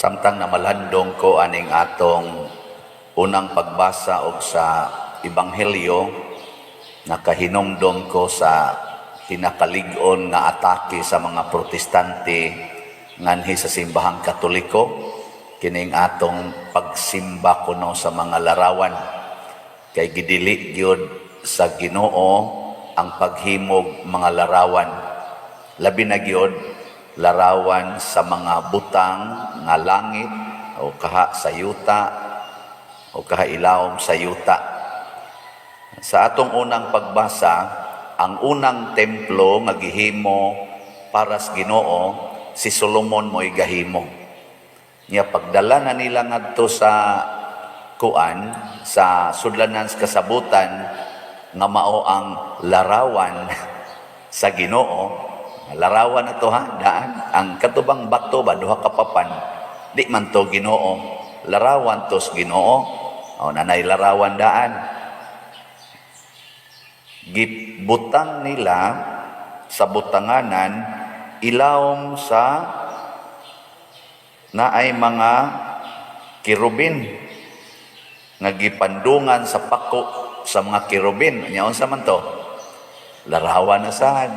Samtang na malandong ko aning atong unang pagbasa og sa Ebanghelyo, nakahinumdom ko sa kinakalig-on nga atake sa mga protestante nganhi sa simbahang Katoliko, kining atong pagsimba kuno sa mga larawan. Kay gidili gyud sa Ginoo ang paghimog mga larawan. Labi na gyud larawan sa mga butang nga langit o kaha sa yuta o kaha ilawom sa yuta. Sa atong unang pagbasa, ang unang templo nga gihimo para sa Ginoo, si Solomon mo'y gahimo. Niya pagdala na nila ngadto sa kuan, sa sudlanan sa kasabutan nga mao ang larawan sa Ginoo. Larawan na to ha, daan. Ang katubang bato ba, duha kapapan, di man to Ginoo. Larawan to sa Ginoo. O nanay larawan daan. Gibutang nila sa butanganan, ilawom sa naay mga kirubin nga gipandungan sa pako sa mga kirubin. Nyaon sa man to? Larawan na sad.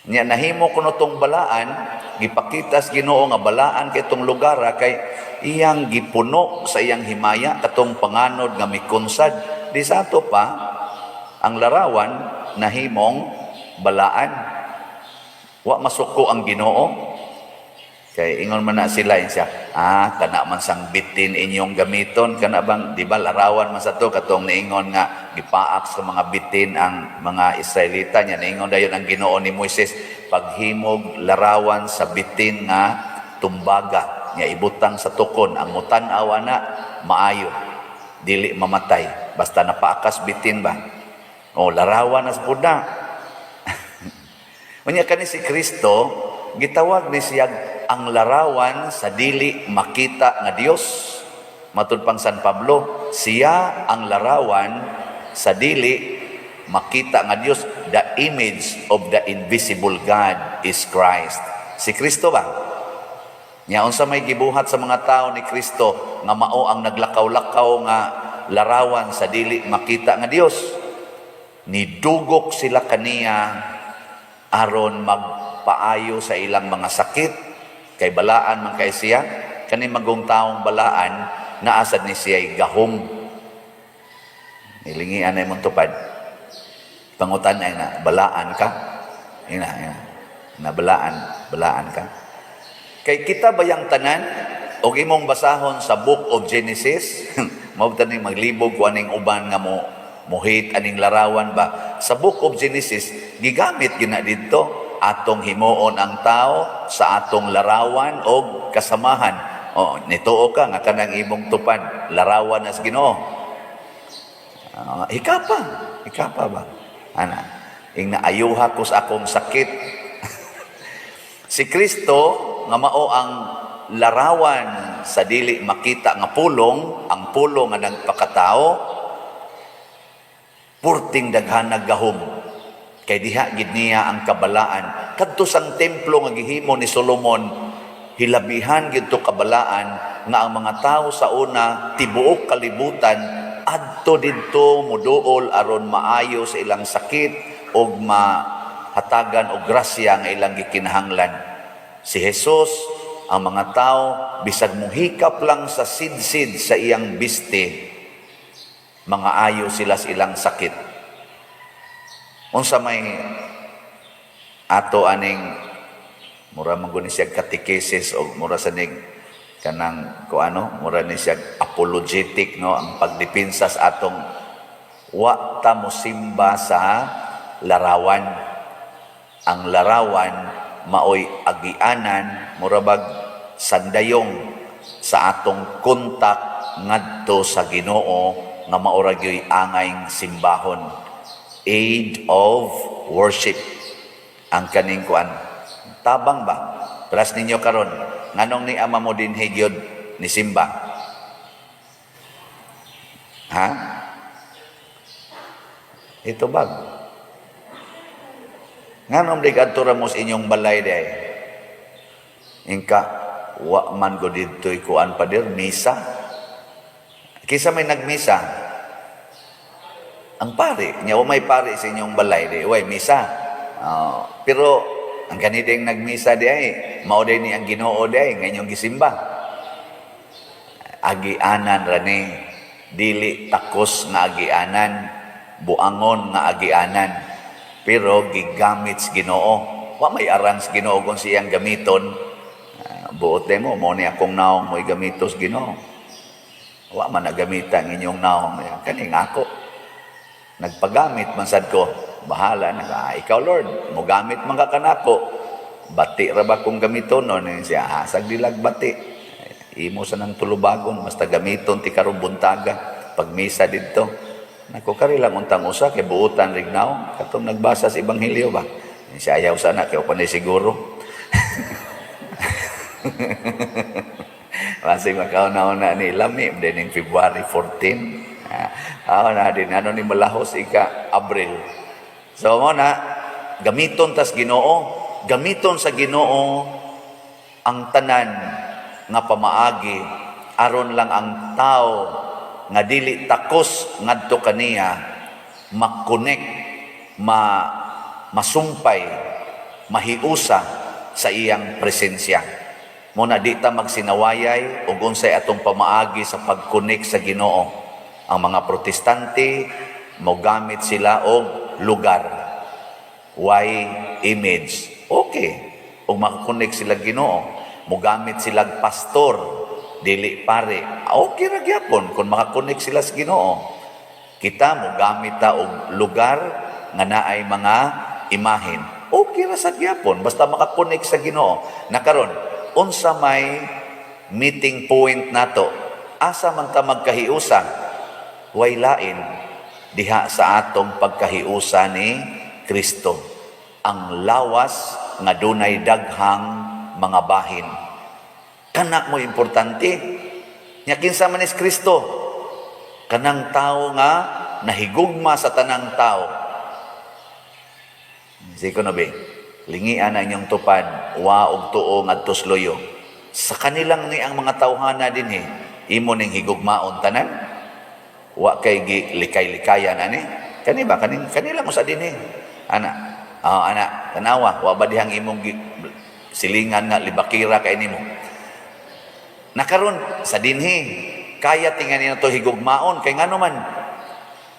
Nya nahimo kuno tong balaan, gipakita sa Ginoo nga balaan kay tong lugar kay iyang gipuno sa iyang himaya katong panganod nga mikunsad. Di sa ato pa ang larawan nahimong balaan. Wa masuko ang Ginoo. Kay ingon man na sila siya, kana man sang bitin inyong gamiton, kana bang, di ba larawan man sa to, katong niingon nga, gipaak sa mga bitin ang mga Israelita niya, niingon dayon ang Ginoo ni Moises, paghimog larawan sa bitin nga tumbaga, niya ibutang sa tukon, ang mutan-awa na, maayo, dili mamatay, basta napaakas bitin ba? O, larawan na sa puda. Unya kani si Kristo, gitawag ni siya ang larawan sa dili makita nga Dios. Matud pang San Pablo, siya ang larawan sa dili makita nga Dios. The image of the invisible God is Christ. Si Kristo ba? Nya unsa may gibuhat sa mga tao ni Kristo nga mao ang naglakaw-lakaw nga larawan sa dili makita nga Dios. Nidugok sila kaniya aron magpaayo sa ilang mga sakit. Kay balaan man kay siya, kani magong taong balaan, naasad ni siya gahom. Nilingian na mong tupad. Pangutan ay na, balaan ka? Balaan ka. Kay kita ba yung tanan, o imong basahon sa Book of Genesis, mabta ni maglibog ko aning uban nga mo, muhit aning larawan ba? Sa Book of Genesis, gigamit yun na dito, atong himuon ang tao sa atong larawan o kasamahan. O, nituo ka nga kanang imong tupad, larawan as Ginoo. Ikapa ba? Ana, ing naayuha ko sa akong sakit. Si Kristo nga mao ang larawan sa dili makita nga pulong, ang pulong nga nagpakatao, purting daghanag gahom. Kay diha gid niya ang kabalaan. Kadto sang templo nga gihimo ni Solomon, hilabihan gid to kabalaan nga ang mga tao sa una tibuok kalibutan adto didto moduol aron maayo sa ilang sakit ug mahatagan og grasya nga ilang gikinahanglan. Si Jesus, ang mga tao bisag mohikap lang sa sidsid sa iyang biste, mga ayo sila sa ilang sakit. Unsa may ato aning mura man guni siya catechesis o mura sa ning kanang mura ni siya apologetic, no, ang pagdepensa sa atong wa ta mosimba sa larawan. Ang larawan maoy agianan, mura bag sandayong sa atong kontak ngadto sa Ginoo nga maura gyoy angay simbahon. Aid of worship ang kaning kuan. Tabang ba? Plus ninyo karon, nganong ni ama mo din higyod ni simba? Ha? Ito bag. Nganong di kadto ramos inyong balay day? Ingka wa man go dito'y kuan pader, misa. Kisa may nagmisa, ang pare, niya, may pare sa inyong balay, di, way, misa. Pero, ang ganitong nagmisa di ay, mauday ni ang Ginoo di ay, ngayong gisimba. Agianan rani, dili takos nga agianan, buangon nga agianan, pero gigamit sa Ginoo. Wa may arang sa Ginoo kung siyang gamiton, buot mo ni akong naong mo'y gamitos Ginoo. Wa man nagamitan inyong naong kaning ako. Nagpagamit man sad ko, bahala na ikaw Lord, mo gamit man ka kanako. Bati ra ba kung gamiton no siya hasag dilag bati. Imo sa nang tulubagon basta gamiton ti karon buntaga pag misa didto. Nako kari lang untang usa kay buutan rignaw katong nagbasa sa ebanghelyo ba. Siya ayaw sana kay panay siguro. Masing makauna-una ni Lami din in February 14. Na din ano ni malahos ika Abril. So mo na gamiton tas Ginoo, gamiton sa Ginoo ang tanan nga pamaagi aron lang ang tao nga dili takos ngadto kaniya makonek, masumpay, mahiusa sa iyang presensya. Muna di ta magsinawayay ug unsay atong pamaagi sa pagkunik sa Ginoo. Ang mga protestante mo gamit sila og lugar. Why image? Okay. Ug makakunik sila Ginoo, mo gamit sila pastor, dili pare. Okay ra gyapon kung makakunik sila sa Ginoo. Kita mo gamit ta og lugar nga naay mga imahen. Okay ra sa gyapon basta makakunik sa Ginoo. Nakaron unsa may meeting point nato, asa man ta magkahiusa, way lain diha sa atong pagkahiusa ni Kristo. Ang lawas nga dunay daghang mga bahin. Kana mo importante. Nya kinsa man is Kristo? Kanang tao nga nahigugma sa tanang tao. Siko na ba? Lingian ang inyong tupad, wa og tuo ngadto loyo. Sa kanilang ni ang mga tawhana din imo ning higugmaon tanan. Wa kay likay-likayan ani. Kani ba kanila mo sa din ana. Ana, tanawa, wa ba dihang imong silingan nga libakira kay nimo. Nakaron sa dinhi, kaya tingani na to higugmaon kay ngano man.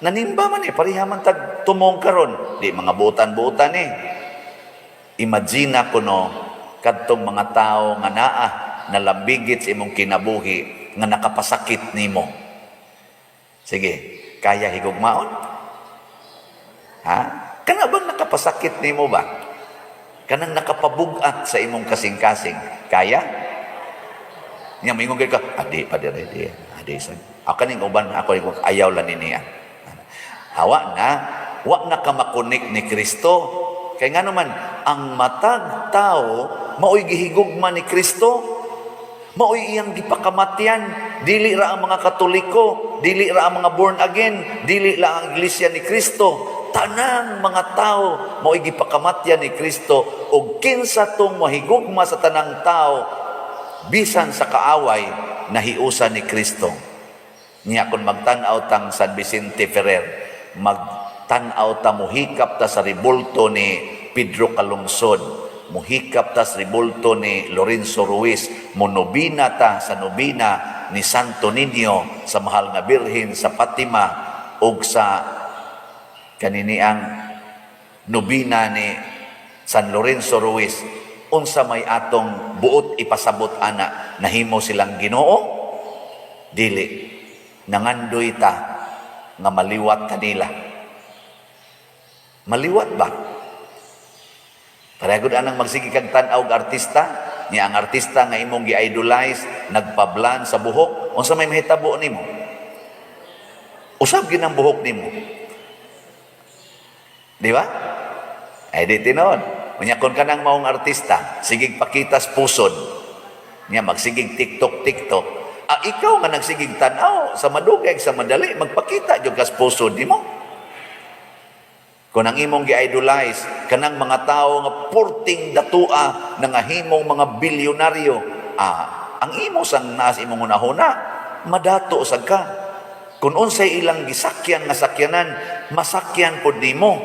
Nanimba man pareha man tag tumong karon, di mga butan-butan Imagine ko kadtong mga tao nga naa nalambigit sa imong kinabuhi nga nakapasakit nimo. Sige, kaya higugmaon? Ha? Kana bang nakapasakit nimo ba? Kanang nakapabugat sa imong kasing-kasing. Kaya? Nya mingon ka, adi pa dire di. Adi sa. Ako ning uban ako ayaw lang niya. Hawa na, wa na ka makunik ni Kristo. Kaya nga naman, ang matag tao, mao'y gihigugma ni Kristo, mao'y iyang gipakamatyan, dili ra ang mga Katoliko, dili ra ang mga born again, dili ra ang iglesia ni Kristo, tanang mga tao, mao'y gipakamatyan ni Kristo, o kinsa tong mahigugma sa tanang tao, bisan sa kaaway, nahiusa ni Kristo. Niya kung magtanaw tang San Vicente Ferrer, tanaw ta muhikap ta sa ribulto ni Pedro Calungsod, muhikap ta sa ribulto ni Lorenzo Ruiz, monobina ta sa nobina ni Santo Niño, sa Mahal nga Birhen sa Fatima, ug sa kaniniang nobina ni San Lorenzo Ruiz. Unsa may atong buot ipasabot ana, nahimo silang Ginoo? Dili. Nangandoy ta nga maliwat kanila. Maliwat ba? Paragod anang magsigi kag tan-aw og artista, niya ang artista nga imong gi-idolize, nagpablan sa buhok, unsa may mahitabo nimo? Usab gyud ang buhok nimo. Di ba? Ay di tinon. Unya kon kanang maong artista, sigig pakitas pusod. Niya magsigig TikTok. Ikaw nga nagsigig tan-aw sa madugay sa madali, magpakita jud kas pusod nimo. Kung ang imong gi-idolize, kanang mga tao nga purting datua na nga himong mga bilyonaryo, ang imo sang naas imong hunahuna, madato sad ka. Kung unsay ilang gisakyan nga sakyanan, masakyan pod nimo.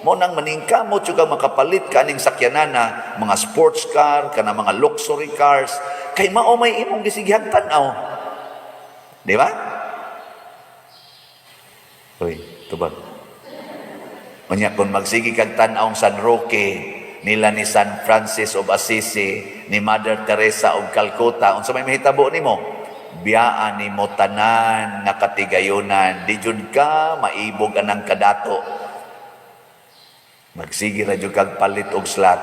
Mo nang maningkamot yung ka makapalit ka ning sakyanan na mga sports car, kana mga luxury cars, kay mao may imong gisigyang tan-aw. Di ba? Uy, tubag. Unya kung magsigi kag tan-aw San Roque, nila ni San Francis of Assisi, ni Mother Teresa of Calcutta, unsa may mahitabo nimo? Biyaan nimo tanan nga katigayunan, di jud ka maibog anang kadato. Magsige ra jud kag palit og slot.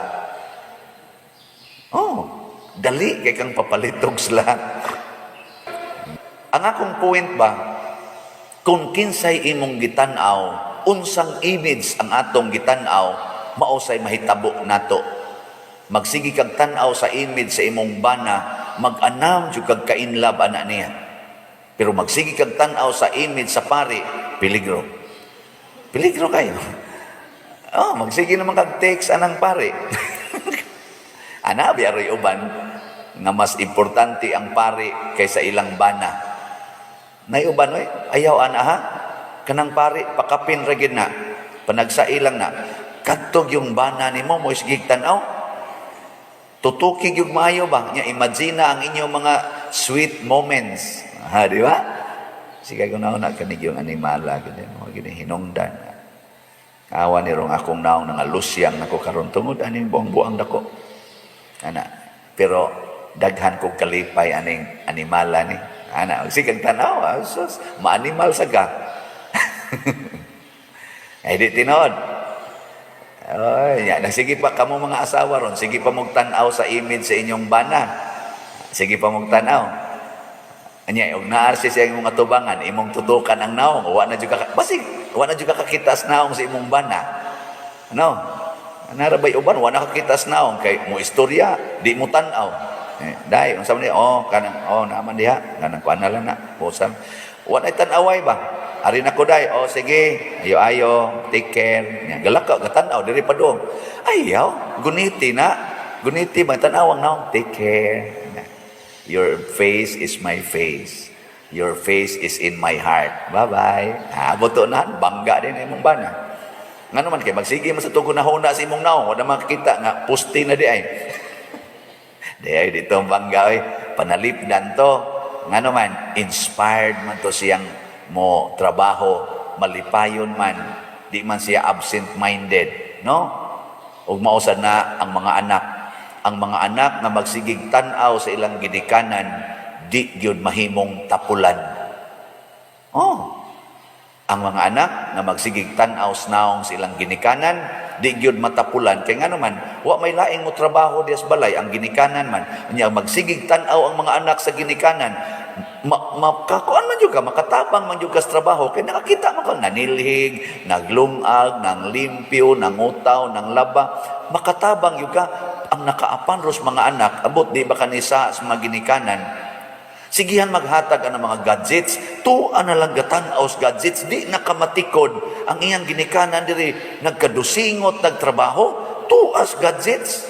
Dali kay kang papalit og slot. Ang akong point ba, kung kinsay imong gitan-aw, unsang image ang atong gitan-aw, mausay mahitabo nato. Magsigi kag tan-aw sa image sa imong bana, mag-anam jud kag kainlab ana niya. Pero magsigi kag tan-aw sa image sa pari, peligro. Peligro kayo. Magsigi naman kag text anang pari. Ana biyaroy uban nga mas importante ang pari kaysa ilang bana. Nay uban oy, ayaw ana ha. Kanang pari pakapin ra gid na. Panagsailang na. Kadtog yung bana nimo mo isgig tan-aw. Tutukig yung maayo ba? Nya imagine na ang inyong mga sweet moments. Ha, di ba? Sige ko na kanig yung animala gid mo gid hinungdan. Awa ni rong akong naong nga lusyang nako karon tungod aning buang-buang dako. Ana. Pero daghan kog kalipay aning animala ni. Ana, sige kag tan-aw, sus, ma-animal sa ka. Ay di tinod. Sige pa kamo mga asawa ron, sige pa mong tan-aw sa image sa inyong bana. Sige pa mong tan-aw. Anya, og naarsi siya imong atubangan, imong tutukan ang naong, wa na jud ka basig, wa na jud ka kakitas naong sa imong bana. Ano? Narabay uban, wa na kakitas naong kay mo istorya, di mo tan-aw. Dai, unsa man kanang naman diha, kanang kuan na lang na. Usam. Wa na tan-away ba? Ari na ko day, sige, ayo, take care. Galaka, gatanaw, diri pa doon. Ayaw, guniti ba, tanawang na, take care. Your face is my face. Your face is in my heart. Bye-bye. Buto na, bangga din imong bana. Nga naman, kay magsige mo sa tugon na huna sa imong naong, wala makikita nga, pusti na di ay. Di ay, dito ang bangga, panalipdan to. Nga naman, inspired man to siyang mo trabaho, malipayon man, di man siya absent-minded, no? Ug mausad na ang mga anak nga magsigig tan-aw sa ilang gidikanan, di gyud mahimong tapulan. Ang mga anak nga magsigig tan-aw naong sa ilang ginikanan, di gyud matapulan kay nga naman wa may laing mo trabaho dias balay ang ginikanan man. Nya magsigig tan-aw ang mga anak sa ginikanan, makakuan man juga, makatabang man juga sa trabaho kay nakakita man ka nanilhig, naglungag, nang limpyo, nangutaw, nang laba, makatabang juga ang nakaapan ros mga anak. Abot di ba kanisa sa mga ginikanan, sigihan maghatag ang mga gadgets, tuan na lang gatan-aw sa gadgets, di nakamatikod ang iyang ginikanan diri, nagkadusingot, nagtrabaho, tuas gadgets.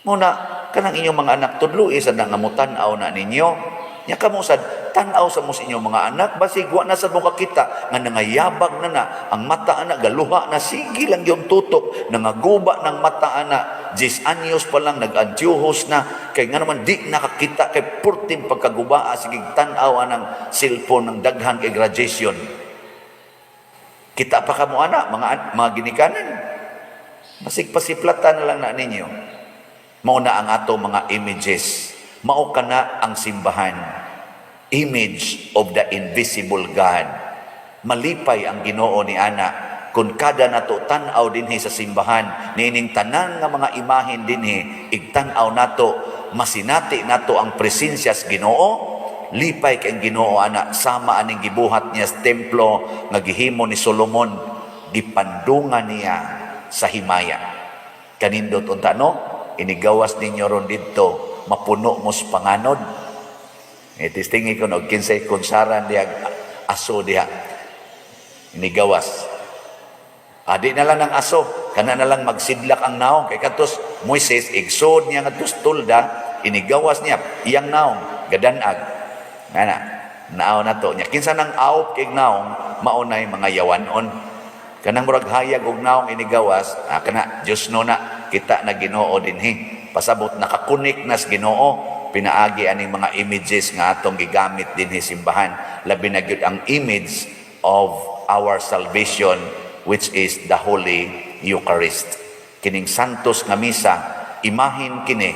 Muna, kanang inyong mga anak tudlo, isa na ngamutan-aw na ninyo. Nya kamo sad tan-aw sa mo sa inyong mga anak, basig wa na sad mo kakita nga nangayabag na ang mata ana galuha na, sige lang yung tutok, nangaguba ng mata ana, 10 anyos pa lang nag-antyuhos na, kay nga naman di nakakita kay purtim pagkagubaa, sige tan-aw anang cellphone ng daghan kay graduation. Kita pa kamo ana mga ginikanan, basig pasiplatan na lang na ninyo. Mao na ang ato mga images. Mao kana ang simbahan, image of the invisible God. Malipay ang Ginoo ni ana kun kada nato tan-aw dinhi sa simbahan, niining tanan nga mga imahen dinhi igtan-aw nato, masinati nato ang presensya sa Ginoo. Lipay kay ang Ginoo ana, sama aning gibuhat niya sa templo nga gihimo ni Solomon, gipandungan niya sa himaya. Kanindot unta no, inigawas ninyo ron didto, mapuno mo sa panganod. Itistingi ko og kinsay kunsaran diha aso diha inigawas. Adi na lang ng aso, kana na lang magsidlak ang naong kay katos Moises igsod niya ngadtos tulda, inigawas niya, iyang naong, gadanag. Nga naaw na to niya. Kinsa nang aw kay naong, maunay mga yawanon. Kanang murag hayag og naong inigawas, kana, Diyos no na, kita na Ginoo dinhi. Pasabot nakakunik nas Ginoo, pinaagi aning mga images nga atong gigamit dinhi simbahan. Labi na gyud ang image of our salvation, which is the Holy Eucharist. Kining santos nga misa, imahin kini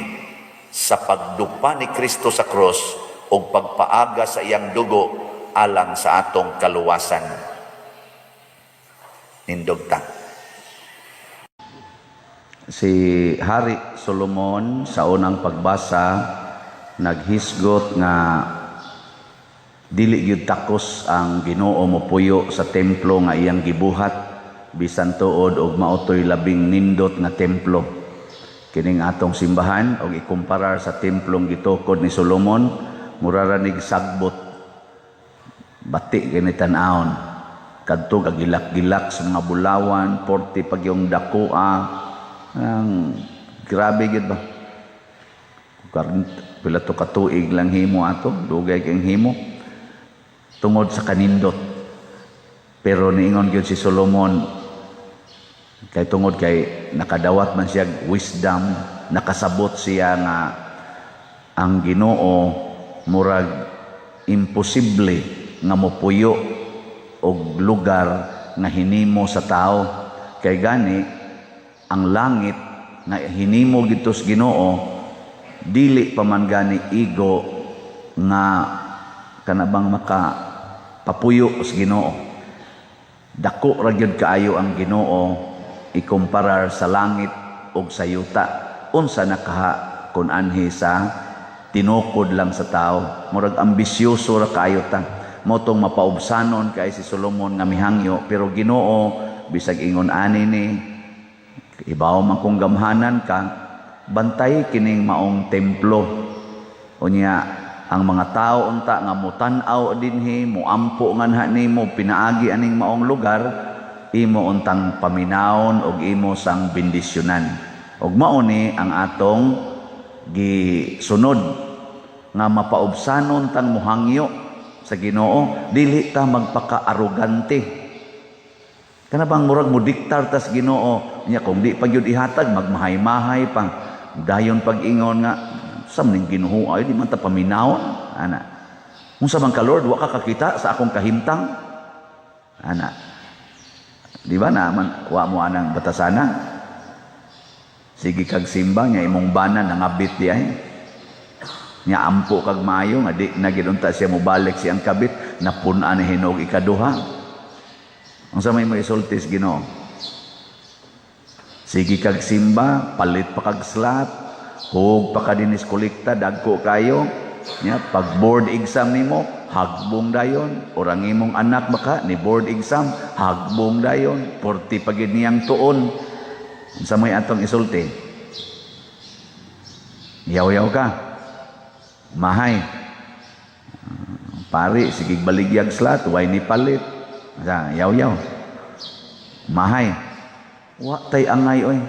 sa pagdupa ni Kristo sa krus o pagpaaga sa iyang dugo alang sa atong kaluwasan. Nindogta. Si Hari Solomon sa unang pagbasa naghisgot nga dili gyud takos ang Ginoo mopuyo sa templo nga iyang gibuhat bisan tuod og maotoy labing nindot nga templo. Kining atong simbahan og ikumparar sa templong gitukod ni Solomon, muraranig sagbot bati kini tan-awon. Kadto kagilak-gilak sa mga bulawan, 40 pag yung dakua. Ang grabe gid ba? Pila to katuig lang himo ato, dugay kang himo tungod sa kanindot. Pero niingon gyud si Solomon kay tungod kay nakadawat man siya wisdom, nakasabot siya nga ang Ginoo murag imposible nga mopuyo og lugar nga hinimo sa tao. Kay gani ang langit nga hinimo gitos Ginoo dili pa man gani igo nga kanabang maka papuyo sa Ginoo. Dako ra gyud kaayo ang Ginoo ikumparar sa langit ug sa yuta. Unsa nakaha kun anhi sa tinukod lang sa tao. Murag ambisyoso ra kaayo ta. Motong mapaubsanon kay si Solomon nga mihangyo, pero Ginoo bisag ingon ani ni ibaw man kung gamhanan ka, bantay kining maong templo. Unya ang mga tao unta nga mutan-aw dinhi, muampo nganha nimo, pinaagi aning maong lugar, imo untang paminawon og imo sang bendisyonan. Og mao ni ang atong gisunod nga mapaubsanon tang muhangyo sa Ginoo, dili ta magpaka-arogante. Kana bang murag mo diktar tas Ginoo, nya kung di pa gyud ihatag magmahay-mahay pa. Dayon pag-ingon nga sam ning Ginoo ay di man ta paminawon ana. Unsa man ka Lord, wa ka kakita sa akong kahimtang? Ana. Di ba na man wa mo anang batasana? Sige kag simba nya imong bana nangabit di ay. Nya ampo kag maayo nga di na gidunta siya mobalik siyang kabit napun-an hinog ikaduha. Unsa may isultis Ginoo? Sige kag simba, palit pa kag slot, hug pa ka dinis kolekta dagko kayo. Nya pag board exam nimo, hagbong dayon. Orang imong anak baka ni board exam, hagbong dayon. 40 pa gid niyang tuon. Unsa may atong isulti? Yaw-yaw ka. Mahay. Pari, sige baligyag slot, way ni palit. Yaw-yaw. Mahay. Wa tay angay oy.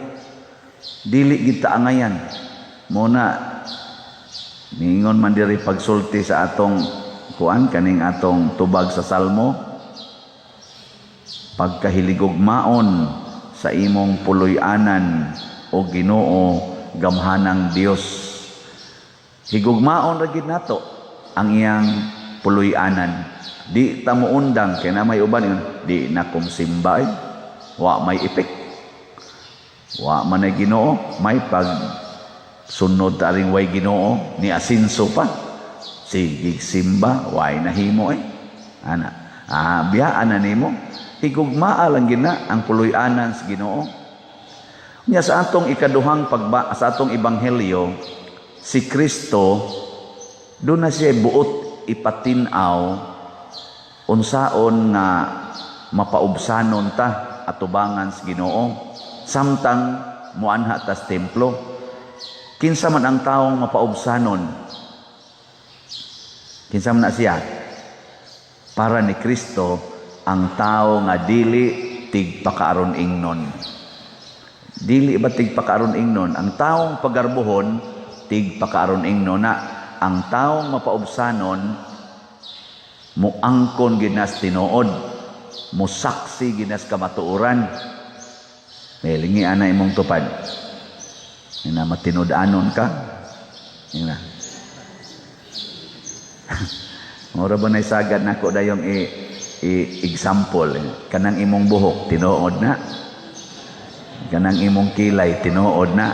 Dili kita angayan. Muna ningon man diri pagsulti sa atong kuan kaning atong tubag sa Salmo. Pagkahiligugmaon sa imong puloy-anan o Ginoo gamhanang Dios. Higugmaon ra gid nato ang iyang puloy-anan. Di ta muundang kay na may uban yun, di na kumsimba eh. Wa may ipik. Wa man ay Ginoo, may pag sunod taring way Ginoo ni asinso pa. Sige simba, way nahimo eh. Ana, biyaan na nimo. Higugmaa lang gina ang puloy-anan sa Ginoo. Nya sa atong ikaduhang sa atong ebanghelyo, si Kristo doon na siya buot ipatinaw unsaon nga mapaubsanon ta atubangan sa Ginoo samtang muanha tas templo. Kinsa man ang taong mapaubsanon? Kinsa man na siya? Para ni Kristo ang tao nga dili tigpakaaron ingnon. Dili ba tigpakaaron ingnon? Ang taong pagarbuhon tigpakaron ingno na ang taong mapaubsanon muangkon ginas tinuod, musaksi ginas kamatuoran. Lingi ana imong tupad. Ina matinud-anon ka. Ina. Mura ba na isagad na ko dayong example. Kanang imong buhok, tinuod na. Kanang imong kilay, tinuod na.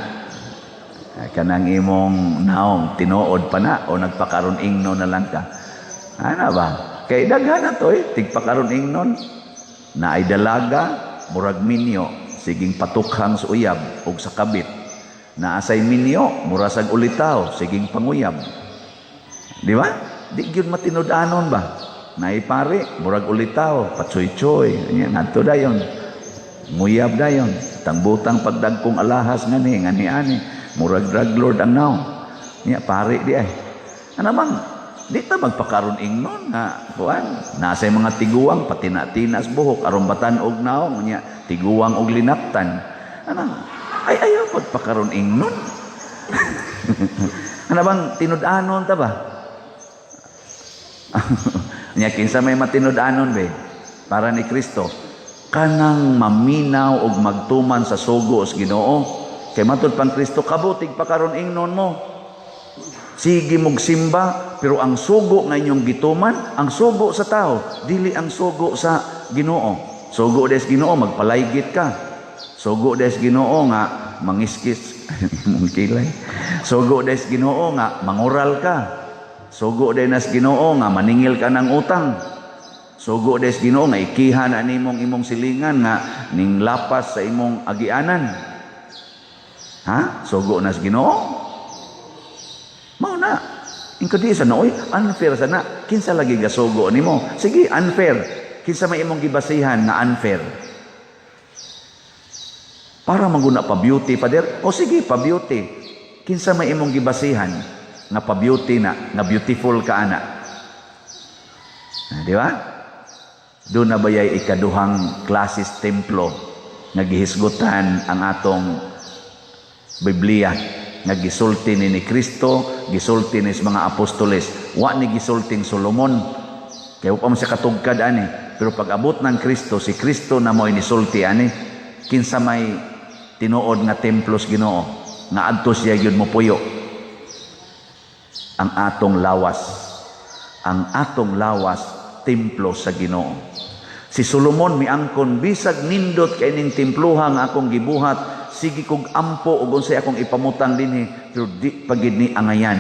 Kanang imong naong, tinuod pa na. O nagpakaroon ingnon na lang ka. Ano ba? Kay daghan na to tigpakaroon ingnon. Na ay dalaga, murag minyo, siging patukhang sa uyab o sa kabit. Na asay minyo, murasag ulitaw, siging panguyab. Di ba? Di gyud matinud-anon ba? Naipare, murag ulitaw, patsoy-choy. Yan, ato dayon. Nguyab dayon. Tambutang pagdagkong alahas ngani, ngani-ani. Murag drug lord ang naw. Yan, pare di ay. Ano bang, di ta magpakaroon ingnon nga. Kuan, nasa mga tiguang, patina-tinas buhok, arumbatan og naong, nya, tiguang og linaptan. Ano, ay ayaw magpakaroon ingnon. Ano bang, tinud-anon ta ba? Nya kinsa may matinud-anon be para ni Kristo kanang maminaw og magtuman sa sugo sa Ginoo kay matud pang Kristo kabutig pakaron ingnon mo sige mog simba pero ang sugo nga inyong gituman ang sugo sa tao dili ang sugo sa Ginoo. Sugo des Ginoo magpalaygit ka, sugo des Ginoo nga mangiskis mong kilay, sugo des Ginoo nga mangural ka, sugo des Ginoo nga maningil ka ng utang. Sugo des Ginoo nga ikihan ani imong silingan nga ning lapas sa imong agianan. Ha? Sugo nas Ginoo. Mao na. Ingko di sa nooy unfair sana. Kinsa lagi gasugo nimo? Sige, unfair. Kinsa may imong gibasihan na unfair? Para maguna pa beauty pader. O sige, pa beauty. Kinsa may imong gibasihan nga pa-beauty na, nga beautiful ka ana. Di ba? Doon na bayay ikaduhang klasis templo nga gihisgutan ang atong Biblia nga gisulti ni Kristo, gisulti ni mga apostoles. Wa ni gisulting Solomon. Kaya pa man siya katugkad ani. Pero pag abot ng Kristo, si Kristo na mo inisulti ani. Kinsa may tinuod nga templos Ginoo nga adto siya gyud mo puyo. Ang atong lawas templo sa Ginoo. Si Solomon miangkon bisag nindot kay ning templuha nga akong gibuhat sige kog ampo ug unsay akong ipamutang dinhi pero di pagid ni angayan.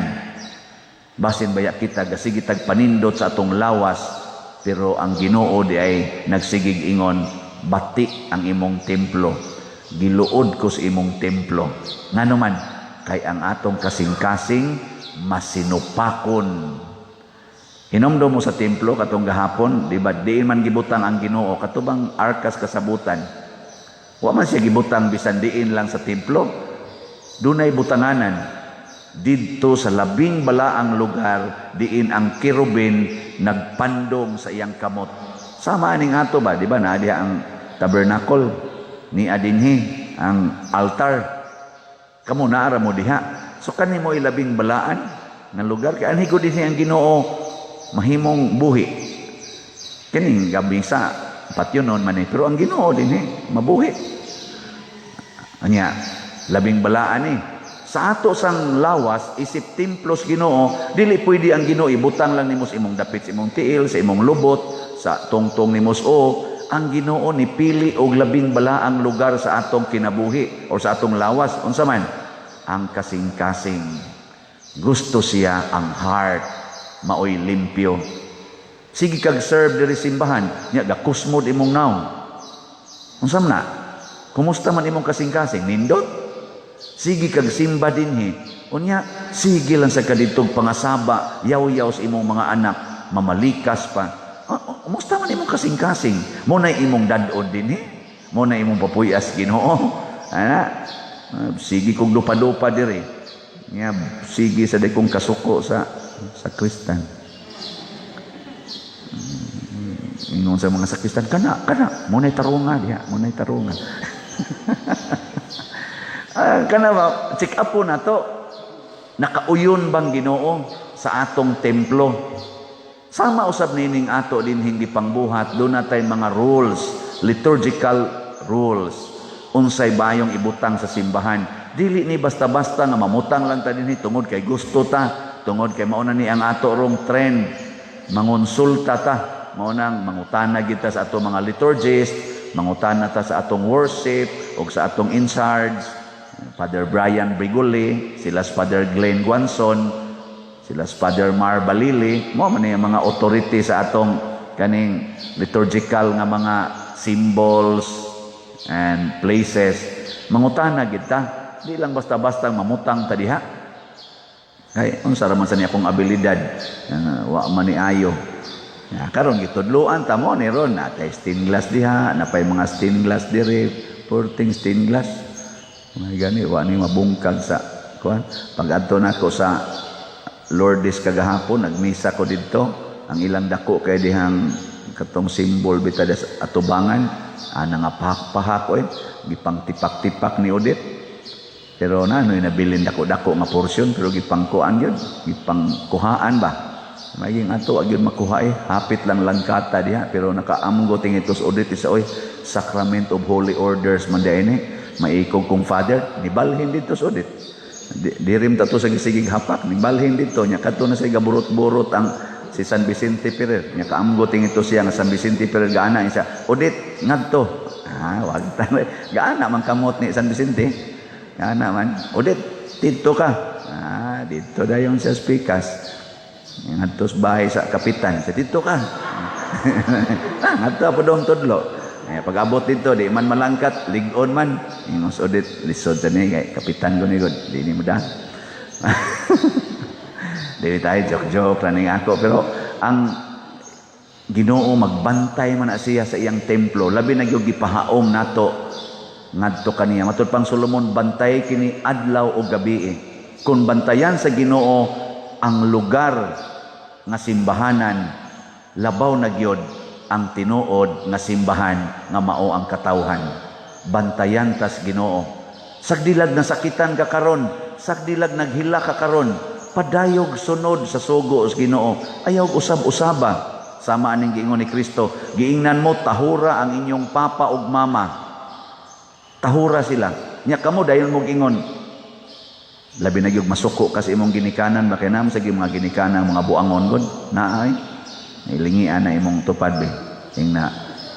Basin baya kita gasige tag panindot sa atong lawas pero ang Ginoo di ay nagsigig ingon bati ang imong templo. Giluod ko sa imong templo. Ngano man kay ang atong kasing-kasing masinupakon. Hinomdom mo sa templo katong gahapon, di ba? Di man gibutang ang Ginoo katubang arkas kasabutan. Wa man siya gibutang bisan diin lang sa templo. Dunay butanganan didto sa labing balaang lugar diin ang kirubin nagpandong sa iyang kamot. Sama aning ato ba, di ba? Na diha ang tabernacle ni adinhi ang altar. Kamo naara mo diha. So kanimo ilabing balaan nga lugar kay anhi ko dinhi ang Ginoo mahimong buhi. Kining gabi sa patyonon man pero ang Ginoo dinhi mabuhi. Anya labing balaan ni. Sa ato sang lawas isip templos Ginoo, dili pwede ang Ginoo ibutang lang nimo sa imong dapit, sa imong tiil, sa imong lubot, sa tungtong nimo o ang Ginoo ni pili og labing balaang lugar sa atong kinabuhi o sa atong lawas. Unsa man? Ang kasing-kasing. Gusto siya ang heart maoy limpyo. Sige kag serve diri simbahan, nya gakusmod imong naw. Unsa man na? Kumusta man imong kasing-kasing? Nindot? Sige kag simba dinhi. Unya, sige lang sa kaditong pangasaba, yaw-yaw sa imong mga anak, mamalikas pa. Kumusta man imong kasing-kasing? Mo na imong dadod dinhi. Mo na imong papuyas Ginoo. Ana? Sige kog lupa-lupa diri. Nya sige sa dekong kasuko sa Kristan. Ingon sa mga sakristan kana munay tarunga diha, munay tarunga. Kana ba check up po na to. Nakauyon bang Ginoo sa atong templo? Sama usab nining ato din hindi pangbuhat, doon natay mga rules, liturgical rules. Unsay bayong ibutang sa simbahan. Dili ni basta-basta nga mamutang lang ta dinhi tungod kay gusto ta, tungod kay mauna ni ang ato rong trend. Mangonsulta ta, maunang mangutana kita sa atong mga liturgist, mangutana ta sa atong worship o sa atong in charge. Father Brian Brigoli, sila Father Glenn Guanson, sila Father Mar Balili, mo man yung mga authority sa atong kaning liturgical nga mga symbols and places. Mangutana kita, di lang basta-basta mamutang ta diha. Kay unsa ra man sa niya akong abilidad, wa man ni ayo. Karon gitudloan ta mo ni ron natay stained glass diha, napay mga stained glass dire, porting stained glass. Mga gani, wa ni mabungkag sa kuan. Pag-adto nako sa Lourdes kagahapon, nagmisa ko didto. Ang ilang dako kay dihang katong symbol bitad sa atubangan, nga pahak-pahak gipang tipak-tipak ni Odette. Pero nanoy nabilin dako-dako nga porsyon pero gipangkuan gyud, gipangkuhaan ba. Maging ato agyud makuha hapit lang langkata diha pero nakaamgo tingitos Odette isa Sacrament of Holy Orders man ini. Maikog kong father, nibalhin dito sa Odette. Dirim tato sa gisigig hapak, nibalhin dito. Nya kato na sa gaburot-burot ang si San Vicente Ferrer. Nya kaamgoting ito siya nga San Vicente Ferrer gaana siya. Odette, ngadto. Wag tayo. Gaana man kamot ni San Vicente. Gaana man. Odette, dito ka. Dito dayon siya spikas. Ngadto sa bahay sa kapitan. Sa dito ka. Ngadto po dong tudlo. Pag-abot dito, di man malangkat, ligon man. Ingos Odette, lisod sa niya, kay kapitan ko ni God. Di ni mo da. Di tayo, joke-joke, raning ako. Pero ang Ginoo magbantay man na siya sa iyang templo. Labi na yung gipahaom nato. Ngadto kaniya. Matud pang Solomon, bantay kini adlaw o gabi. Kung bantayan sa Ginoo ang lugar nga simbahanan, labaw na gyud ang tinuod nga simbahan nga mao ang katawhan. Bantayan tas Ginoo. Sagdilag na sakitan ka karon, sagdilag naghila ka karon, padayog sunod sa sugo sa Ginoo. Ayaw usab-usaba. Sama aning giingon ni Kristo, giingnan mo tahura ang inyong papa ug mama. Tahura sila. Nya kamo dayon mo giingon. Labi na gyud masuko kasi imong ginikanan bakay nam sa mga ginikanan mga buangon gud. Naay ilingian na imong tupad be. Ing na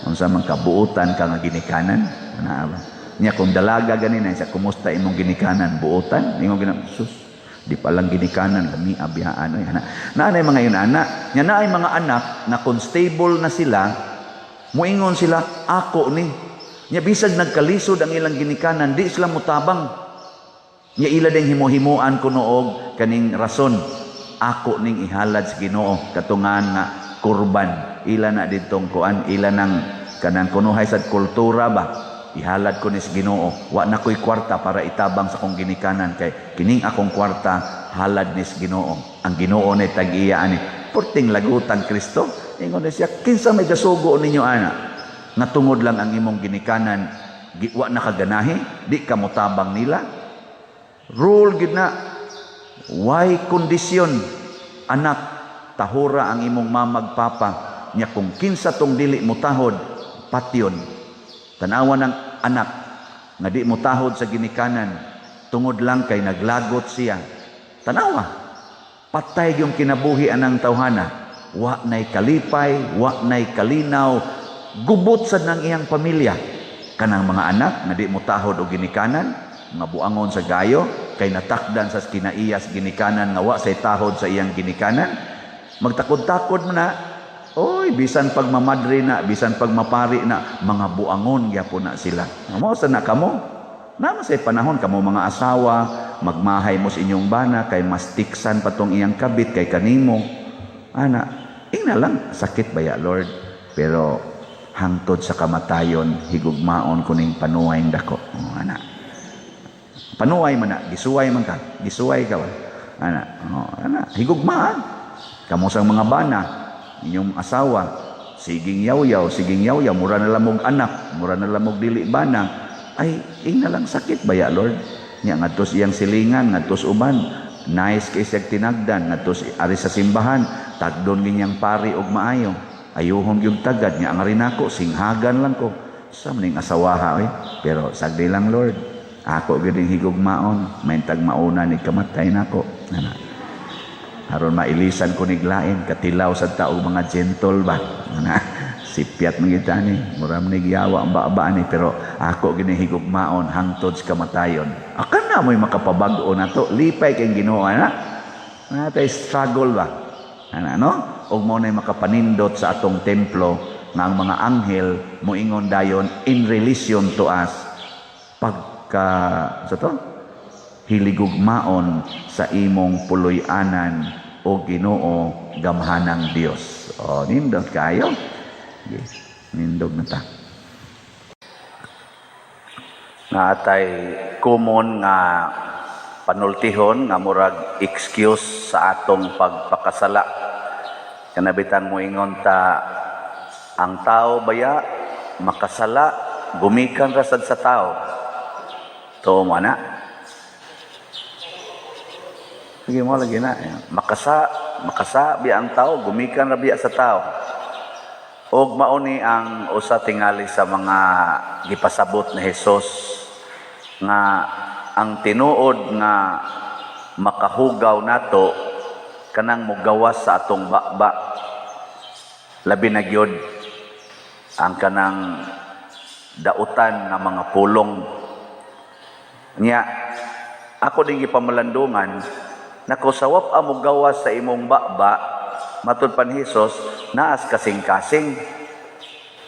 unsa man kabuutan ka nga ginikanan na ba. Nya kung dalaga ganina sa kumusta imong ginikanan buutan imong sus di pa lang ginikanan lami abiyaan naanay mga yun anak nya naay mga anak na constable na sila muingon sila ako ni nya bisag nagkalisod ang ilang ginikanan di sila mutabang nya ila ding himo-himuan kuno og kaning rason ako ning ihalad sa Ginoo katungan nga kurban ila na ditong kuan ila nang kanang kunuhay sa kultura ba ihalad ko ni sa Ginoo wa na ko'y kwarta para itabang sa kong ginikanan kay kining akong kwarta halad ni sa Ginoo ang Ginoo nay tag-iya ani porting lagutan Kristo ingon siya kinsa may gasugo ninyo ana nga tungod lang ang imong ginikanan wa na kaganahi di ka motabang nila rule gid na why kondisyon anak tahura ang imong mamag papa nya kung kinsa tong dili mutahod patyon tanawan ng anak nga di mutahod sa ginikanan tungod lang kay naglagot siya tanawa patay yung kinabuhi anang tawhana wa nay kalipay wa nay kalinaw gubot sad nang iyang pamilya kanang mga anak nga di mutahod og ginikanan nga buangon sa gayo kay natakdan sa kinaiyas ginikanan nga wa say tahod sa iyang ginikanan magtakod-takod mo na oy bisan pag mamadre na bisan pag mapari na mga buangon gyapon na sila amo sa na kamo naman say panahon kamo mga asawa magmahay mo sa inyong bana kay mas tiksan patong iyang kabit kay kanimo ana ina lang sakit baya Lord pero hangtod sa kamatayon higugmaon kuning panuway dako ana panuway man na gisuway man ka gisuway ka ana higugmaan kamo sang mga bana inyong asawa siging yaw-yaw mura na lamog anak mura na lamog dili bana ay ing na lang sakit baya Lord nya ngadtos iyang silingan ngadtos uban Nice kay siya tinagdan ngadto ari sa simbahan, tagdon ginyang pari og maayo. Ayuhon yung tagad nga ang rin ako, singhagan lang ko. Sa maning asawaha pero sagdi lang Lord. Ako gining higugmaon, may tagmauna ni kamatay nako. Aron mailisan ko niglain, katilaw sa taong mga gentle ba. Sipiat mangita ni, muram ni giyawa ang baba ni, pero ako ginihigugmaon hangtod sa kamatayon. Akan na mo'y makapabag-o na to, lipay kayong Ginoo na. Natay struggle ba? Ano? O mo na'y makapanindot sa atong templo nga ang mga anghel moingon dayon in relation to us pagka sa to hiligugmaon sa imong puloy-anan o Ginoo gamhanang Dios. O nindot kayo. Yes, nindog na ta. Nga atay common nga panultihon nga murag excuse sa atong pagpakasala. Kanabitan mo ingon ta ang tao baya makasala gumikan rasad sa tao. To mo na. Sige mo lagi na. Makasa biya ang tao gumikan ra biya sa tao. Og mauni ang usa tingali sa mga gipasabot ni Hesus nga ang tinuod nga makahugaw nato kanang mogawas sa atong bakba labi na gyud ang kanang dautan nga mga pulong nya ako ding gipamalandungan nako sawap amo gawas sa imong bakba matud pan Hesus naas kasing-kasing.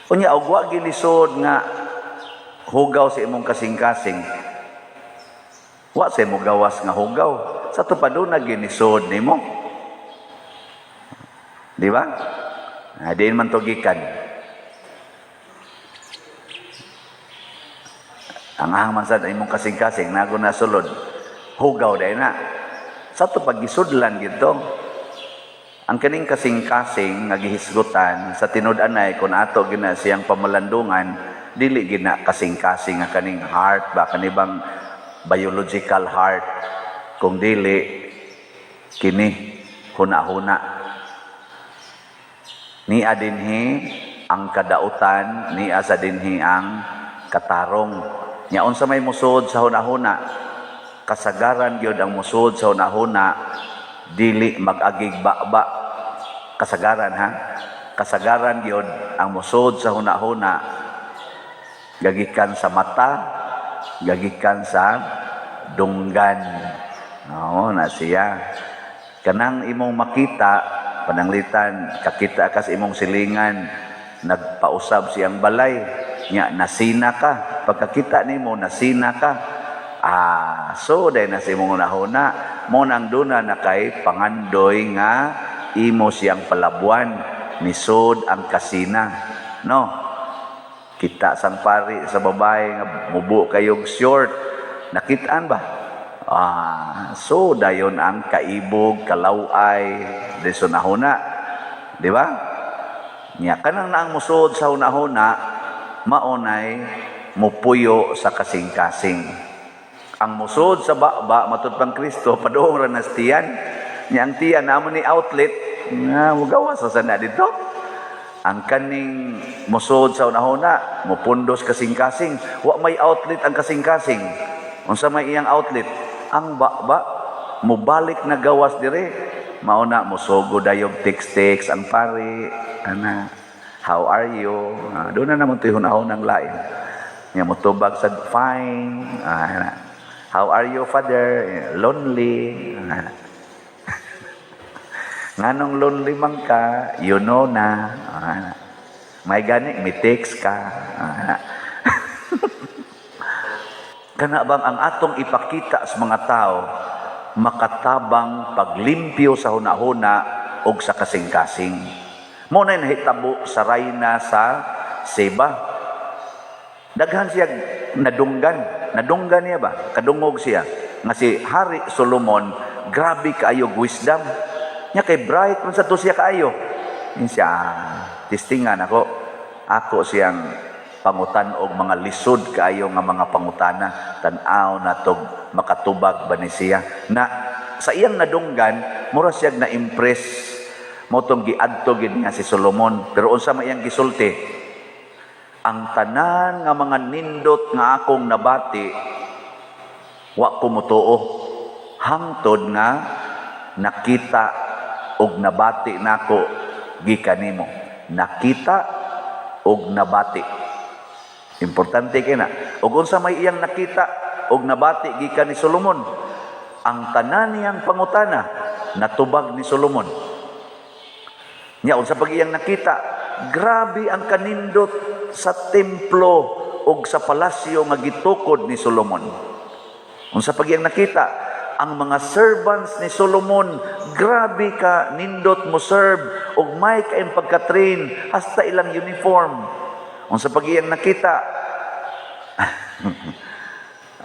Unya og wa gilisod nga hugaw sa imong kasing-kasing. Wa sa imong gawas nga hugaw. Sa tupaduna ginisod nimo. Di ba? Diin man to gikan. Ang ahang sad imong kasing-kasing nago na sulod. Hugaw dai na. Sa tupagisudlan gito. Ang kaning kasing-kasing nga gihisgutan sa tinud-anay kun ato gina siyang pamalandungan dili gina kasing-kasing nga kaning heart ba kanibang biological heart kung dili kini huna-huna ni adinhi ang kadautan ni asa dinhi ang katarong nya unsa may musud sa huna-huna kasagaran gyud ang musud sa huna-huna dili mag-agig bakba kasagaran ha kasagaran gyud ang musod sa huna-huna gagikan sa mata gagikan sa dunggan na siya kanang imong makita pananglitan kakita ka sa imong silingan nagpausab siyang balay nya nasina ka pagkakita nimo nasina ka so dahil na sa imong huna-huna mo nang duna na kay pangandoy nga imo siyang palabuan nisod ang kasina no kita sang pari sa babae nga mubo kayog short nakitaan ba so dayon ang kaibog kalaway deso nahuna di ba nya kanang naang musod sa huna-huna maunay mupuyo sa kasing-kasing ang musod sa bakba matud pang Kristo padung ra nas tiyan nya ang tiyan namo ni outlet nga mugawas sa sana dito ang kaning musod sa unahuna mupundos kasing-kasing wa may outlet ang kasing-kasing unsa may iyang outlet ang bakba mubalik na gawas dire mauna musugo dayog text ang pari ana how are you do na namon tihon-ahon ang lain nya mutubag sa fine how are you, Father? Lonely. Nganong lonely man ka, you know na. May gani, may text ka. Kana bang ang atong ipakita sa mga tao, makatabang paglimpyo sa huna-huna o sa kasing-kasing. Muna nahitabo sa rayna sa Seba. Daghan siya nadunggan niya ba kadungog siya nga si Hari Solomon grabe kaayo wisdom nya kay bright man sa to siya kaayo siya testingan ako siyang pangutan og mga lisod kaayo nga mga pangutana tan-aw natog makatubag ba ni siya na sa iyang nadunggan mura siya na impress mo tong giadto gid niya si Solomon. Pero unsa man iyang gisulti, ang tanan nga mga nindot nga akong nabati wa ko motuo hangtod nga nakita og nabati nako gikan nimo. Nakita og nabati. Importante kay na. Ug unsa may iyang nakita og nabati gikan ni Solomon, ang tanan niyang pangutana natubag ni Solomon. Nya unsa pag iyang nakita, grabe ang kanindot sa templo ug sa palasyo nga gitukod ni Solomon. Unsa pag iyang nakita, ang mga servants ni Solomon, grabe ka nindot mo serve ug may kaayong pagka-train hasta ilang uniform. Unsa pag iyang nakita,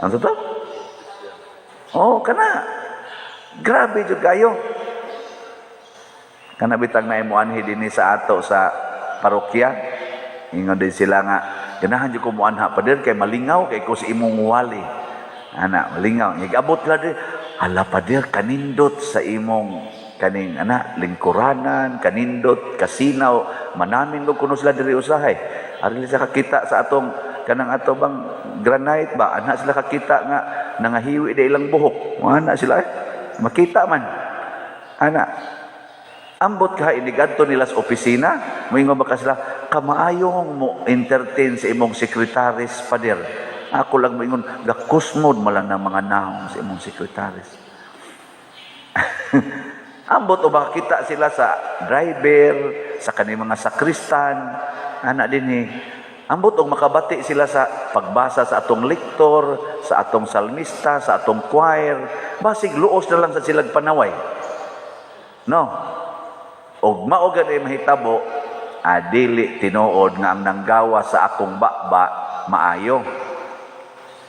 ano to? Oh, kana. Grabe jud kayo. Kana bitang na imuanhi dinhi sa ato sa parokya. Ingon din sila nga, ganahan jud ko muanha pader kay malingaw kay ko sa imong wali. Ana, malingaw. Igabot la di. Hala pader kanindot sa imong kaning lingkuranan, kanindot, kasinaw, manamin lo kuno sila diri usahay. Ari sa kakita sa atong kanang ato bang granite ba, ana sila kakita nga nangahiwi da ilang buhok. Ana sila makita man. Ana ambot ka inigadto nila sa opisina, moingon ba ka sila, kamaayong mo entertain sa imong sekretaris pader. Ako lang moingon gakusmod malang ng mga naong sa imong sekretaris. Ambot o makakita sila sa driver, sa kanang mga sakristan, ana dinhi. Ambot og makabati sila sa pagbasa sa atong lektor, sa atong salmista, sa atong choir. Basig luos na lang sa silang panaway. No? Og mao gani mahitabo, dili tinuod nga ang nanggawa sa akong baba maayo.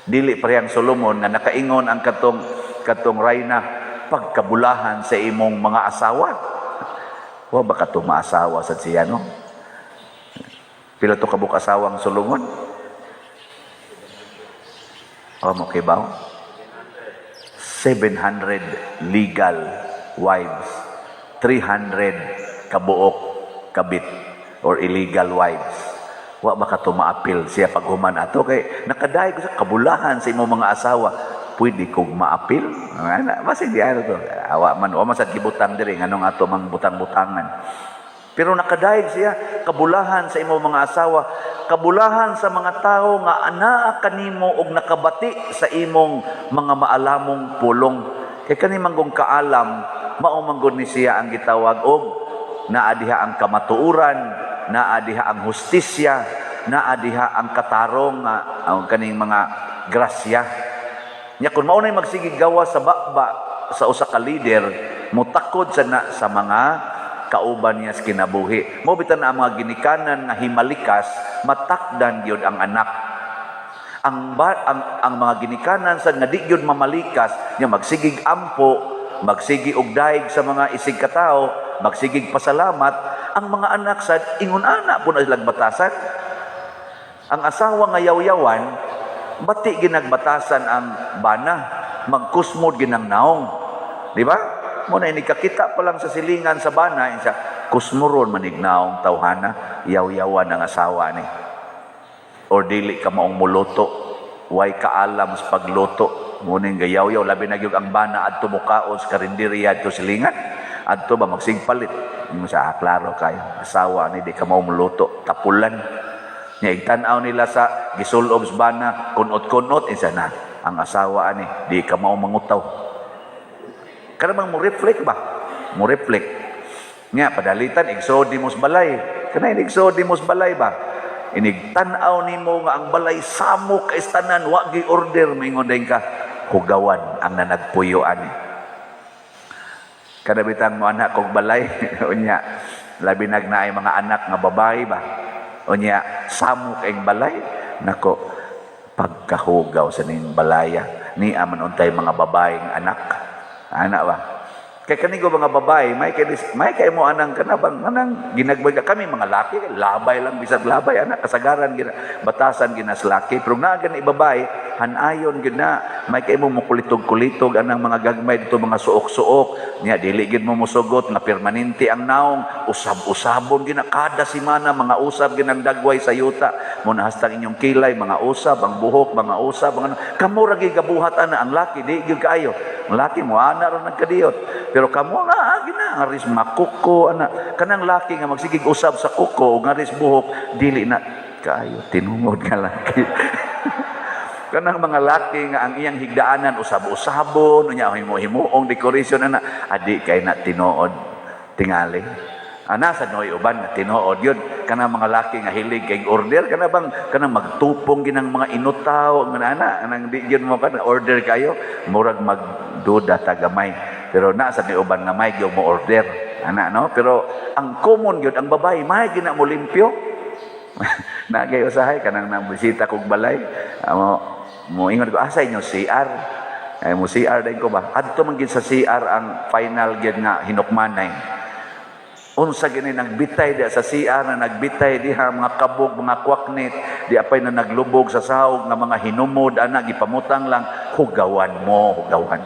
Dili parehang Solomon nga nakaingon ang katong rayna pagkabulahan sa imong mga asawa. Wa ba ka maasawa sa siya, no? Pila to kabuk asawang Solomon? Mo kay ba? 700 legal wives, 300 kabuok kabit or illegal wives. Wa ba ka maapil siya pag human ato kay nakadaay ko sa kabulahan sa imong mga asawa. Pwede kong maapil? Basta di ano to. Awa man, o masad gibutang diri, nganong ato mang butang-butangan. Pero nakadaig siya, kabulahan sa imong mga asawa, kabulahan sa mga tao nga anaa kanimo og nakabati sa imong mga maalamong pulong. Kay kani manggong kaalam, mao manggod ni siya ang gitawag og naa diha ang kamatuuran, naa diha ang hustisya, naa diha ang katarong ang kaning mga grasya. Nya kun mao nay magsigig gawa sa bakba sa usa ka leader, mutakod sa mga kauban niya sa kinabuhi. Mo bitan na ang mga ginikanan nga himalikas, matakdan gyud ang anak. Ang mga ginikanan sa nga di gyud mamalikas, nya magsigig ampo, magsigi og daig sa mga isig katao, magsigig pasalamat, ang mga anak sad ingon ana pud silang batasan. Ang asawa nga yaw-yawan, bati ginagbatasan ang bana, magkusmod ginang naong. Di ba? Mo na inikakita pa lang sa silingan sa bana, siya kusmuron manignaong tawhana, yaw-yawan ang asawa ni. Or dili ka maong muluto, way kaalam sa pagluto. Mo ning gayaw-yaw labi na gyud ang bana adto mukaon sa karinderya adto silingan. Adto ba magsigpalit. Mo sa klaro kayo, asawa ni di ka maong muluto, tapulan. Nya igtan-aw nila sa gisulob sa bana, kunot-kunot isa na ang asawa ani di ka mao mangutaw. Karamang mo reflect ba? Mo reflect. Nya padalitan igsodimos balay. Kana igsodimos balay ba? Inigtan-aw nimo nga ang balay samok kay tanan wa gi order mingon deng ka hugawan ang nanagpuyo ani. Kada bitang mo anak kog balay unya labi nagnaay mga anak nga babae ba? Unya samok ang balay nako pagkahugaw sa ning balaya ni aman untay mga babaeng anak ba Kay kanigo mga babae, may kay mo anang kanabang anang ginagbaga kami mga laki, labay lang bisag labay anak kasagaran gina batasan ginas laki. Pero na gani babae, hanayon gina may kay mo mukulitog-kulitog anang mga gagmay dito mga suok-suok. Nya dili gid mo musugot nga permanente ang naong, usab-usabon gina kada semana mga usab ginang dagway sa yuta. Mo nahastang inyong kilay mga usab, ang buhok mga usab, mga kamo ra gigabuhat ana ang laki di gyud kaayo. Ang laki mo ana ra nagkadiyot. Pero kamo nga gina aris makuko ana kanang laki nga magsigig usab sa kuko nga aris buhok dili na kaayo tinungod nga laki. Kanang mga laki nga ang iyang higdaanan usab-usabon unya himo-himoong decoration ana adi kay na tinuod tingali. Ana sa noy uban nga tinuod yun kanang mga laki nga hilig kay order kana bang kanang magtupong ginang mga inutaw nga ana kanang di gyud mo kan order kayo murag magduda tagamay. Pero na sa ni uban nga may gyud mo order ana no pero ang common gyud ang babae may gina mo limpyo. Na gay usahay kanang nang bisita kog balay mo ingon ko asa inyo CR ay mo CR dai ko ba adto man gid sa CR ang final gyud nga hinukmanay. Unsa gini nagbitay di sa CR na nagbitay diha mga kabog mga kwaknit di apay na naglubog sa sahog nga mga hinumod ana gipamutang lang hugawan mo hugawan.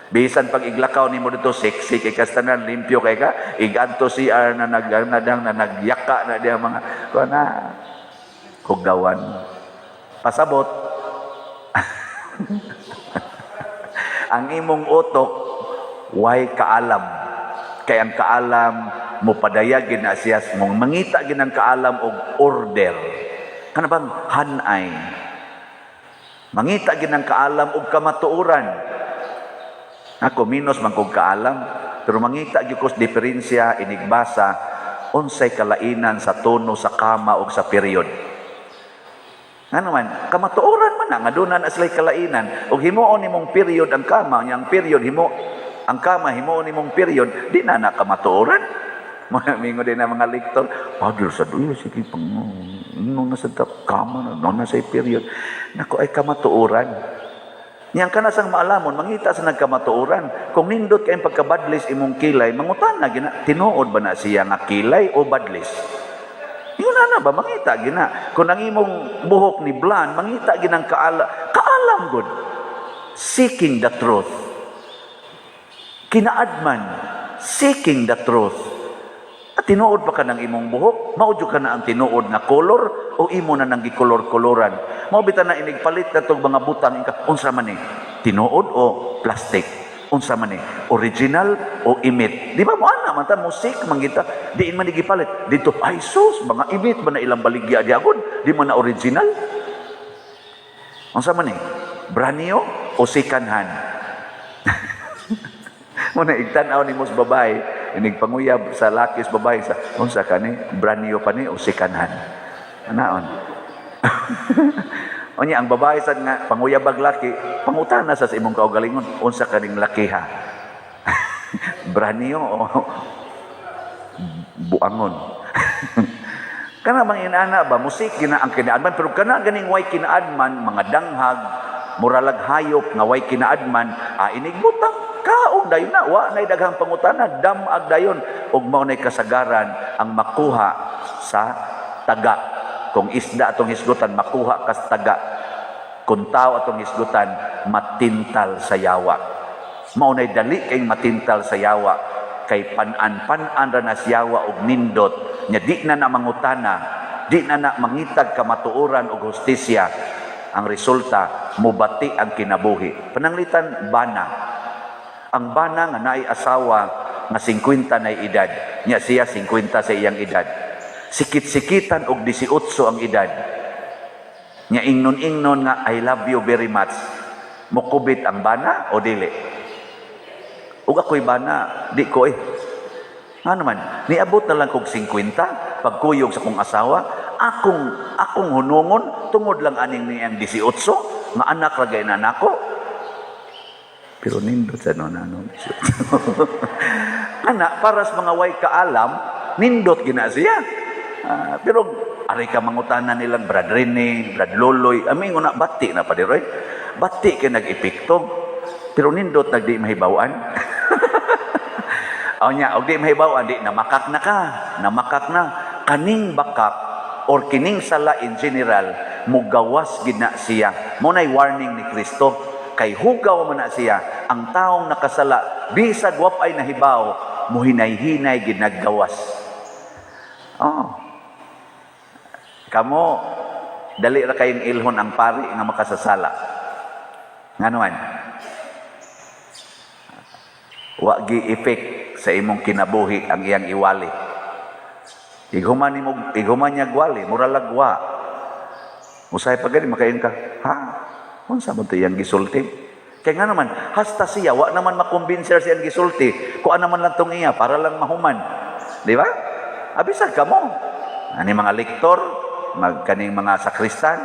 Bisan pag iglakaw nimo dito sexy kay kastanan limpyo kay ka igadto CR na nagnadang na nagyaka na diha mga kuna hugawan pasabot. Ang imong utok way kaalam kay ang kaalam mo padayag gina siya mong mangita ginang kaalam og order kana bang hanay mangita ginang kaalam og kamatuoran. Ako minus man kog kaalam pero mangita gyud ko diferensya inigbasa unsay kalainan sa tono sa kama ug sa period. Ngano man kamatuoran man nga doon na sila'y kalainan ug himuon nimong period ang kama yang period ang kama himuon nimong period di na kamatuoran. Mingo din na mga lektor padul sa duyo sige pang na sa kama na sa period nako ay kamatuoran. Yang kana sang maalamon mangita sa nagkamatuoran kung nindot kay pagkabadlis imong kilay mangutana gina tinuod ba na siya nga kilay o badlis. Yun na ba mangita gina kung ang imong buhok ni blonde mangita ginang kaalam gud seeking the truth kinaadman seeking the truth. At tinuod pa ka ng imong buhok maudyo ka na ang tinuod nga color o imo na nang gikolor-koloran. Mao bitan na inigpalit katong mga butang unsa man ni tinuod o plastic unsa man ni original o imit di ba mo ana man ta musik mangita diin man gipalit dito ay sus mga imit ba na ilang baligya diagod di man na original unsa man ni brand new o second hand. Mo na igtan-aw ni mos babae inigpanguyab sa lakis babae sa unsa kani brand new pa ni o second hand anaon. Onya ang babae sad nga panguyabag laki pangutana sa imong kaugalingon unsa kaning lakiha. Brand new o buangon. Kana mang inana ba musik gina ang kinaadman pero kana ganing way kinaadman mga danghag muralag hayop nga way kinaadman inigbutang kaog dayon na wa nay daghang pangutana damag dayon ug mao nay kasagaran ang makuha sa taga. Kung isda atong hisgutan makuha kas taga kung tao atong hisgutan matintal sa yawa. Mao nay dali kay matintal sa yawa kay panan ra na yawa og nindot nya di na mangutana di na mangitag kamatuoran og hustisya. Ang resulta mubati ang kinabuhi. Pananglitan bana. Ang bana nga naay asawa nga 50 na edad nya siya 50 sa iyang edad. Sikit-sikitan og 18 ang edad. Nya ingnon-ingnon nga I love you very much. Mukubit ang bana o dili? Ug ako'y bana, di ko Ano man, niabot na lang kog 50 pagkuyog sa kong asawa, akong hunungon tungod lang aning niyang 18 nga anak ra gay na nako. Pero nindot sa nonon 18. Anak para sa mga way kaalam, nindot gina siya. Pero ari ka mangutanan nilang Brad Rene, Brad Loloy, aming una bati na pa diroy. Bati kay nag-epekto. Pero nindot nagdi mahibawan. O niya, og di mahibaw, di namakak na ka, namakak na. Kaning bakak or kining sala in general, mugawas gid na siya. Munay warning ni Kristo, kay hugaw man na siya. Ang taong nakasala, bisag wapay nahibaw, muhinay-hinay gid naggawas. Oh. Kamo, dali ra kayong ilhon ang pari nga makasasala. Nganuan? Wa gi effect sa imong kinabuhi ang iyang iwali. Iguman niya gwali, muralag wa. Musay pa gani makain ka. Ha? Unsa man tiyang gisulti? Kaya nga naman, hasta siya, wa naman makumbinser siyang gisulti. Kuan naman lang tong iya para lang mahuman. Di ba? Abisag ka mo. Ani mga lektor, kaning mga sakristan,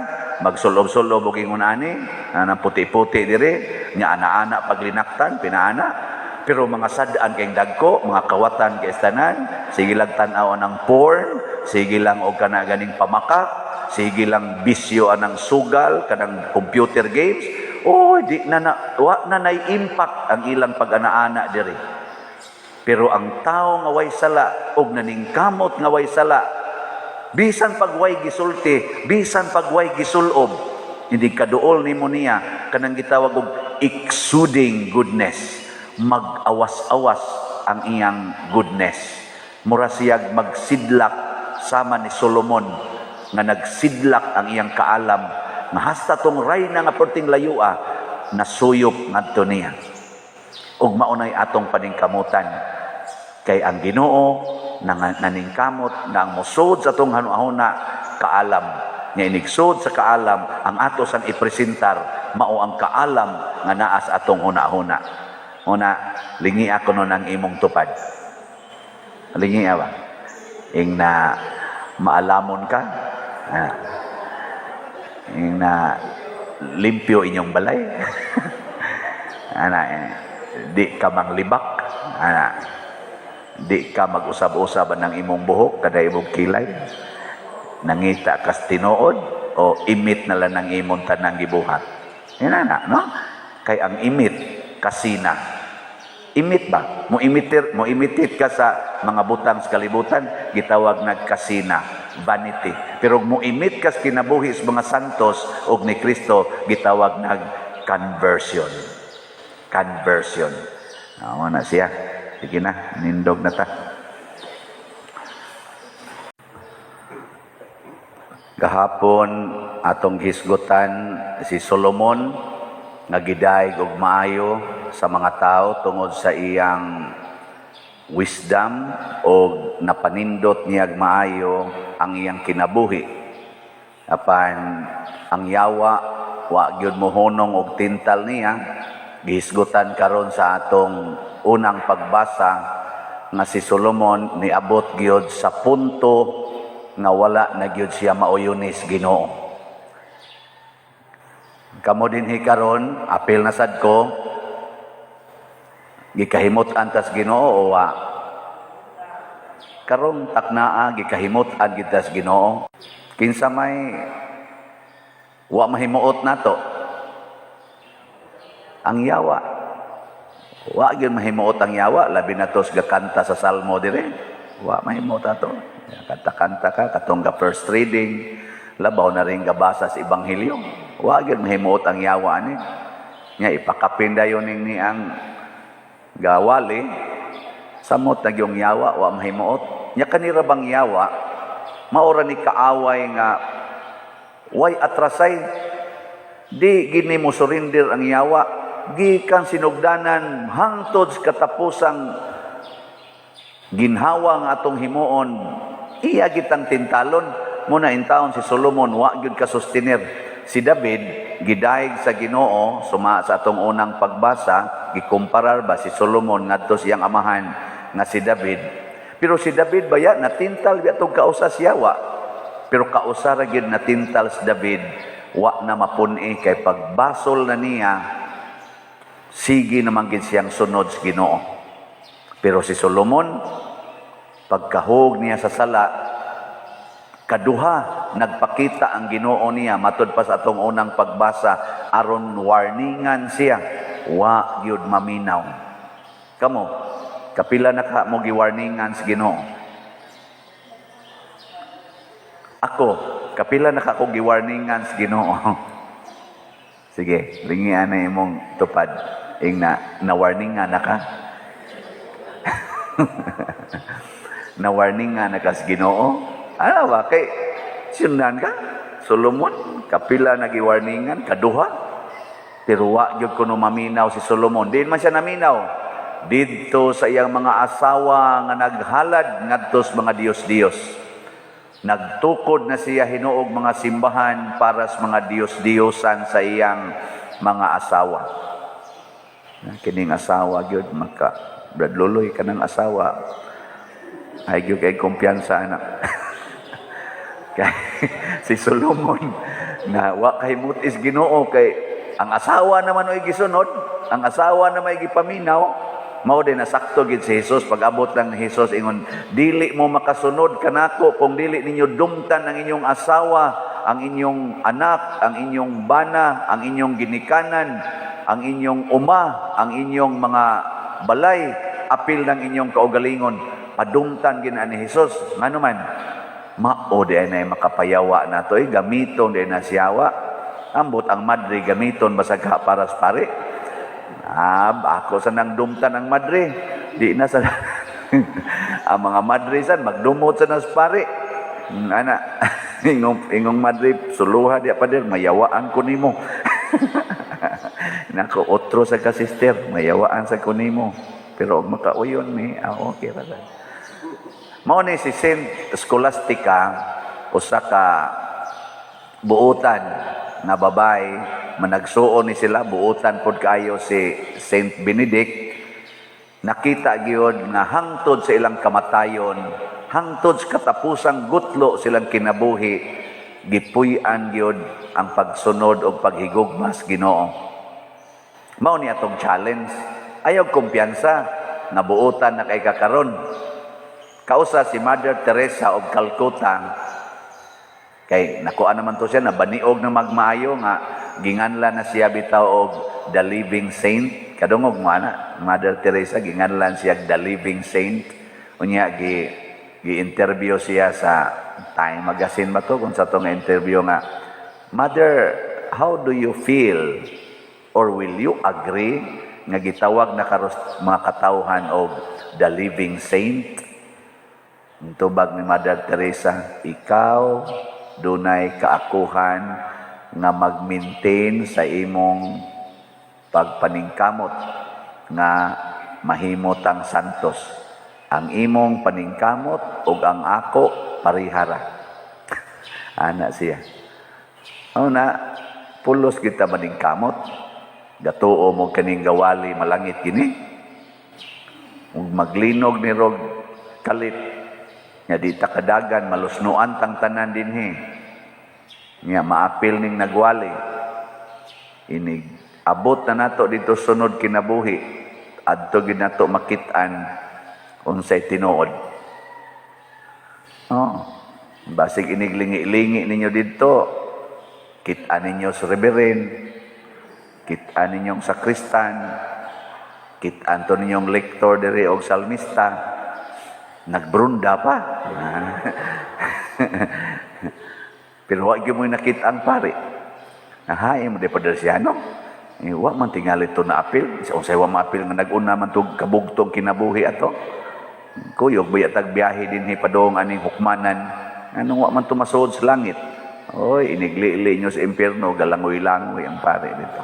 magsulob-sulob og ingon ani, nang puti-puti dire, nya ana-ana paglinaktan, pinaana. Pero mga sadaan kayong dagko, mga kawatan kay tanan, sige lang tan-aw ng porn, sige lang og kana ganing pamakak, sige lang bisyo anang sugal, kanang computer games. Oh, di na wa na impact ang ilang pag-ana-ana diri. Pero ang tao nga way sala og naningkamot nga way sala, bisan pagway gisulti, bisan pagway gisulob, hindi kaduol nimo niya kanang gitawag og exuding goodness. Mag-awas-awas ang iyang goodness. Mura siyag magsidlak sama ni Solomon nga nagsidlak ang iyang kaalam nga hasta tong rayna nga perting layua nasuyop ngadto niya. Ug maunay atong paningkamutan kay ang Ginoo naningkamot nga ang musod sa atong hanuna kaalam. Nga inigsod sa kaalam ang ato sang ipresentar mao ang kaalam nga naa sa atong huna-huna. Una, lingi ako nun ang imong tupad. Lingi ba? Ing na maalamon ka. Ing na limpyo inyong balay. Di ka manglibak. Di ka mag-usab-usaban ng imong buhok kada imong kilay. Nangita kas tinuod o imit na lang ng imong tanang gibuhat. Yan na, no? Kay ang imit kasina. Imit ba? Mo imitit ka sa mga butang sa kalibutan, gitawag nagkasina, vanity. Pero mo imit ka sa kinabuhi sa mga santos og ni Kristo, gitawag nag-conversion. Conversion. Na siya. Sige na, nindog na ta. Kahapon atong hisgutan si Solomon nga gidayeg og maayo sa mga tao tungod sa iyang wisdom o napanindot niyag maayo ang iyang kinabuhi. Apan ang yawa wa gyud mohonong og tintal niya, gihisgutan karon sa atong unang pagbasa nga si Solomon niabot gyud sa punto nga wala na gyud siya mauyonis Ginoo. Kamo dinhi karon, apil na sad ko, gikahimot antas Ginoo o wa? Karon taknaa gikahimot an gitas Ginoo. Kinsa may wa mahimuot nato? Ang yawa. Wa gyud mahimuot ang yawa, labi na tos gakanta sa salmo dire. Wa mahimuot ato. Kanta-kanta ka katong ga first reading, labaw na rin gabasa sa ebanghelyo. Wa gyud mahimuot ang yawa ani. Nya ipakapin dayon ni ang gawali samot na yung yawa wa mahimuot. Nya kanira bang yawa maura ni kaaway nga way atrasay di gini mo surrender ang yawa gikan sinugdanan hangtod sa katapusang ginhawa nga atong himuon iya gitang tintalon muna in taon si Solomon wa gyud ka sustenir. Si David gidayeg sa Ginoo suma sa atong unang pagbasa, gikumparar ba si Solomon ngadto siyang amahan nga si David. Pero si David baya natintal biatong kausa siyawa. Pero kausa ra gyud natintal si David wa na mapun-i kay pagbasol na niya sige naman gid siyang sunod sa Ginoo. Pero si Solomon pagkahog niya sa sala kaduha nagpakita ang Ginoo niya matud pa sa atong unang pagbasa aron warningan siya wa gyud maminaw. Kamo kapila na ka mo giwarningan sa Ginoo? Ako, kapila na ka ko giwarningan sa Ginoo? Sige, ringian na imong tupad. Ing na-warningan na ka? Na-warningan na ka sa Ginoo? Ano ba? Kay, sinunan ka? Solomon, kapila na giwarningan, kaduha. Pero wa gyud kuno maminaw si Solomon. Diin man siya naminaw. Dito sa iyang mga asawa nga naghalad ngadto sa mga Dios-Dios. Nagtukod na siya hinuog mga simbahan para sa mga Dios-Diosan sa iyang mga asawa. Kining asawa gyud maka bradloloy kanang asawa. Ay gyud kay kumpiyansa anak. Kay si Solomon na wa kay mutis Ginoo kay ang asawa naman oy gisunod, ang asawa na may gipaminaw, mao din nasakto gid si Jesus pag abot lang ni Jesus ingon, dili mo makasunod kanako kung dili ninyo dumtan ang inyong asawa, ang inyong anak, ang inyong bana, ang inyong ginikanan, ang inyong uma, ang inyong mga balay, apil ng inyong kaugalingon, padumtan gid ni Jesus. Ngano man mao di ay makapayawa nato gamiton di na siyawa. Ambot ang madre gamiton basag para sa pare. Ako sa nang dumtan ang madre. Di na sa ang mga madre san magdumot sa nas pare. Ana ingong madre suluha di pa der mayawaan ko nimo. Nako otro sa ka sister mayawaan sa ko nimo. Pero og makauyon mi okay ra. Mao ni si Saint Scholastica usa ka buotan na babay, managsuon ni sila, buutan pod kaayo si Saint Benedict, nakita gyud nga hangtod sa ilang kamatayon, hangtod sa katapusang gutlo silang kinabuhi, gipuy-an gyud ang pagsunod o paghigugma sa Ginoo. Mao ni atong challenge, ayaw kumpiyansa nga buutan na kay kakaron. Kausa si Mother Teresa of Calcutta, kay nakuha naman to siya, nabaniog na magmaayo nga, ginganlan na siya bitaw og the living saint. Kadungog mo ana, Mother Teresa, ginganlan siya the living saint. Unya, gi-interview siya sa Time Magazine ba to? Kung sa itong interview nga, Mother, how do you feel? Or will you agree nga gitawag na mga katawhan og the living saint? Tubag ni Mother Teresa, ikaw dunay kaakuhan nga mag-maintain sa imong pagpaningkamot nga mahimot ang santos. Ang imong paningkamot ug ang ako parihara. Ana siya. Na pulos kita maningkamot. Gatuo mo kaning gawali malangit kini. Ug maglinog ni rog kalit. Nga di takadagan, malusnuan tang tanan dinhi. Nga maapil ning nagwali. Inig abot na nato dito sunod kinabuhi. Adto gid nato makit-an unsay tinuod. Basig iniglingi-lingi ninyo dito. Kit-an ninyo sa reverend, kit-an ninyong sakristan, kit-an to ninyong lektor diri og salmista. Nagbrunda pa. Pero wag mo nakita-an pare. Nahaay mo de padersiano. Wa man tingali to na apil. Unsay wa maapil nga nag-una man tug kabugtong kinabuhi ato. Kuyog ba tag biyahe dinhi padong aning hukmanan. Anong wa man tumasod sa langit. Oy, inigli-ili nyo sa impyerno, galangoy-langoy ang pare dito.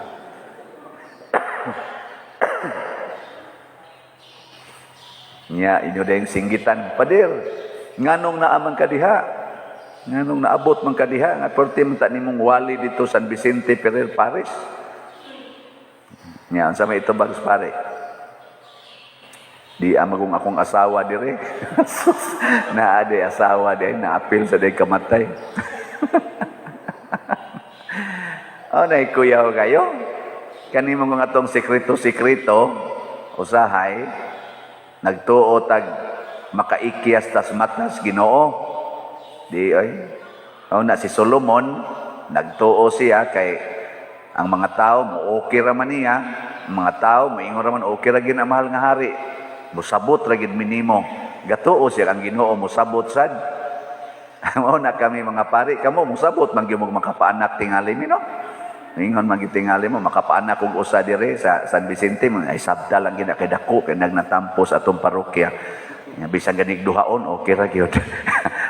Nya inyo dayong singgitan, pader, nganong naamang kadiha, nganong naabot man kadiha, nga perti man ta nimong wali dito San Vicente Ferrer Paris. Nya unsa may itubag pare? Di amagong akong asawa dire. Na ade asawa di naapil sa day kamatay. Nay kuyaw kayo. Kani mo nga tong sekreto-sekreto usahay nagtuo tag makaikyas tas matas Ginoo. Di ay. Na si Solomon nagtuo siya kay ang mga tao mo okay ra man niya, ang mga tao moingon ra man okay ra gid ang mahal nga hari. Musabot ra gid minimo. Gatuo siya ang Ginoo musabot sad. Mao na kami mga pari kamo musabot man gyud mo makapaanak tingali mi no. Ingon man gyud tingali mo makapaanak og usa dire sa San Vicente mo ay sabda lang gid kay dako kay nagnatampos atong parokya. Nga bisan ganig duhaon okay ra gyud.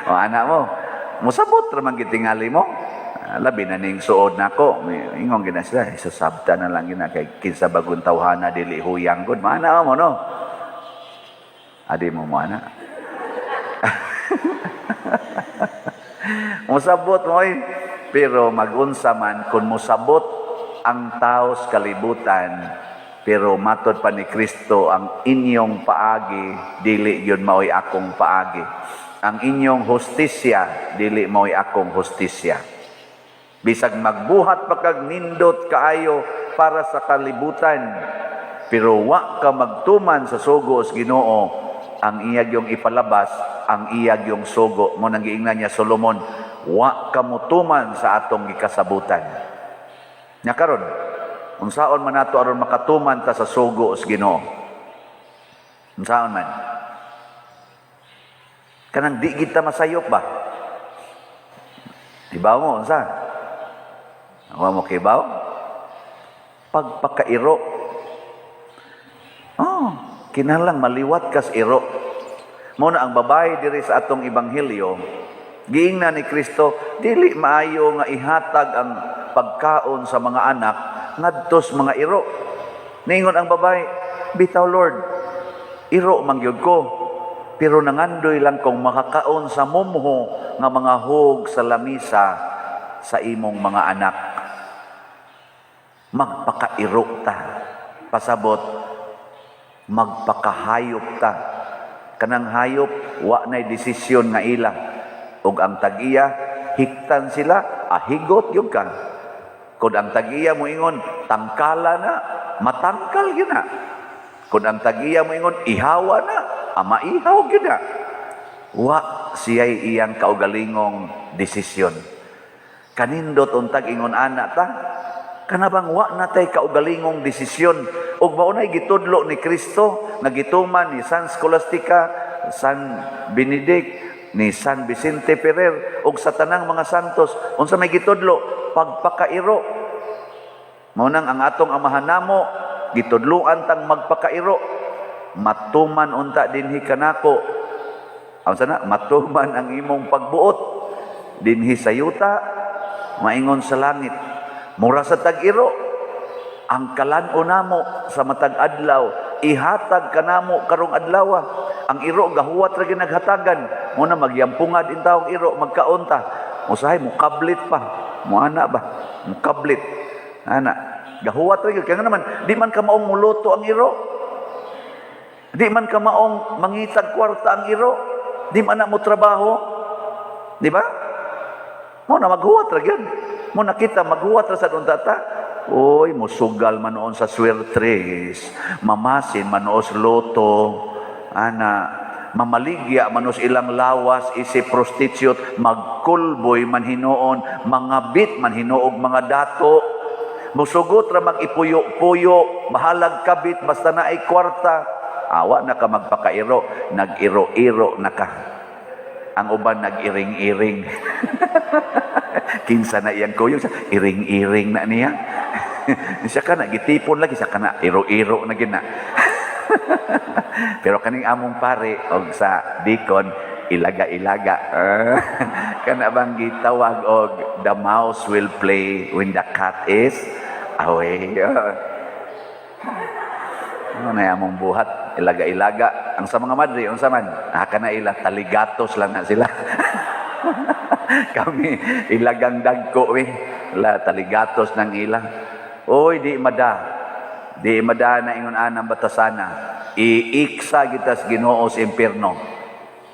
O anak mo musabot ra man gyud tingali mo. Labi na ning suod nako. Ingon gid na sila sa sabda na lang gid kay kinsa bagong tawhana dili huyang gud. Maana mo no. Adi mo ana. Musabot mo pero magunsa man kung musabot ang tao sa kalibutan pero matod pa ni Kristo ang inyong paagi dili yun mao'y akong paagi. Ang inyong hustisya dili mao'y akong hustisya. Bisag magbuhat pa kag nindot kaayo para sa kalibutan pero wa ka magtuman sa sugo sa Ginoo, ang iyag yung ipalabas, ang iyag yung sugo. Mo nang giingnan niya Solomon, wa kamutuman sa atong gikasabutan. Nya karon, unsaon man nato aron makatuman ta sa sugo sa Ginoo? Unsaon man? Kanang di kita masayop ba? Ibaw mo unsa? Wa mo kibaw? Pagpakairo. Kinahanglan maliwat kas iro. Muna ang babae diri sa atong ebanghelyo, giingnan ni Kristo, dili maayo nga ihatag ang pagkaon sa mga anak ngadtos mga iro. Ningon ang babae, bitaw Lord, iro mangyud ko, pero nangandoy lang kong makakaon sa mumho nga mga hug sa lamisa sa imong mga anak. Magpakairo ta. Pasabot, magpakahayop ta. Kanang hayop wa nay desisyon nga ila ug ang tag-iya hiktan sila ahigot gyud ka. Kun ang tag-iya mo ingon tangkala na, matangkal gyud na. Kun ang tag-iya mo ingon ihawa na, maihaw gyud na. Wa siya'y iyang kaugalingong desisyon. Kanindot untag ingon ana ta, kanabang wa natay kaugalingong desisyon ug maunay gitudlo ni Kristo nga gituman ni San Scholastica, San Benedict, ni San Vicente Ferrer ug sa tanang mga santos unsa may gitudlo pagpakairo. Mao nang ang atong amahan namo gitudloan tang magpakairo. Matuman unta dinhi kanako. Unsa na? Matuman ang imong pagbuot dinhi sa yuta, maingon sa langit. Mura sa tag-iro, ang kalan-o namo sa matag adlaw, ihatag kanamo karong adlaw. Ang iro gahuwat ra ginaghatagan. Muna magyampunga din taong iro magkaunta. Usahay mo kablit pa. Mo ana ba? Mo kablit. Ana, gahuwat ra gyud kaya naman di man ka maong muluto ang iro. Di man ka maong mangitag kwarta ang iro. Di man na mo trabaho. Di ba? Mo na maghuwat ra gyud. Mo nakita maghuwat ra sa untata. Oy, musugal man noon sa swertres, mamasin man noon sa loto, ana, mamaligya man noon ilang lawas, isi prostitute, magkulboy man hinoon, mga bit man hinoog mga dato, musugot ra mag-ipuyo-puyo, mahalag kabit, basta na ay kwarta, awa na ka magpakairo, nag-iro-iro na ka. Ang uban nag-iring-iring. Kinsa na iyang kuyo, iring-iring na niya. Siya ka na, gitipon lagi, siya ka na, iro-iro na gina. Pero kaning among pare, og sa dikon, ilaga-ilaga. Kana bang gitawag og the mouse will play when the cat is away. Ano na among buhat, ilaga-ilaga. Ang sa mga madre, unsa man, kana ila, taligatos lang na sila. Kami, ilagang dagko, la, taligatos ng ila. Oy, di mada na ingon anang batasana. Iiksa gitas Ginoo sa impierno.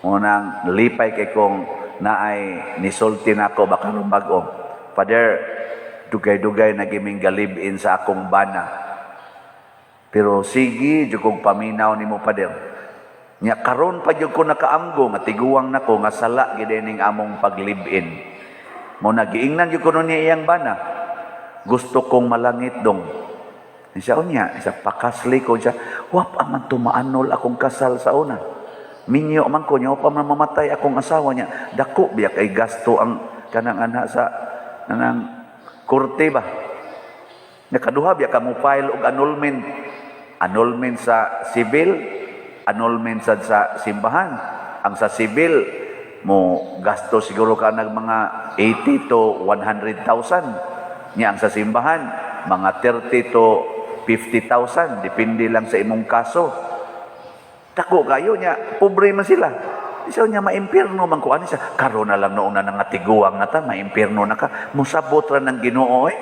Unang lipay kay kong naay nisulti nako baka rumag-o. Father, dugay-dugay nagiming galibin sa akong bana. Pero sige, jud paminaw nimo Father. Nya karon pa jud ko nakaamgo nga tiguwang nako nga sala gid ning among paglibin. Mo nagiingnan jud ko niya iyang bana. Gusto kong malangit dong. Siya unya, siya pakasli ko siya, wap aman tumaanol akong kasal sa una. Minyo man ko niya, pa man mamatay akong asawa niya. Dako biya kay gasto ang kanang anak sa kanang korte ba. Nakaduha biya ka mo file og annulment. Annulment sa civil, annulment sa simbahan. Ang sa civil mo gasto siguro ka nag mga 80 to 100,000. Nya ang sa simbahan mga 30 to 50,000, depende lang sa imong kaso. Dako kayo niya, pobre man sila. Isa niya maimpirno man ko ani siya. Karon na lang noon na nangatiguang na ta, maimpirno na ka. Musabot ra ng Ginoo eh.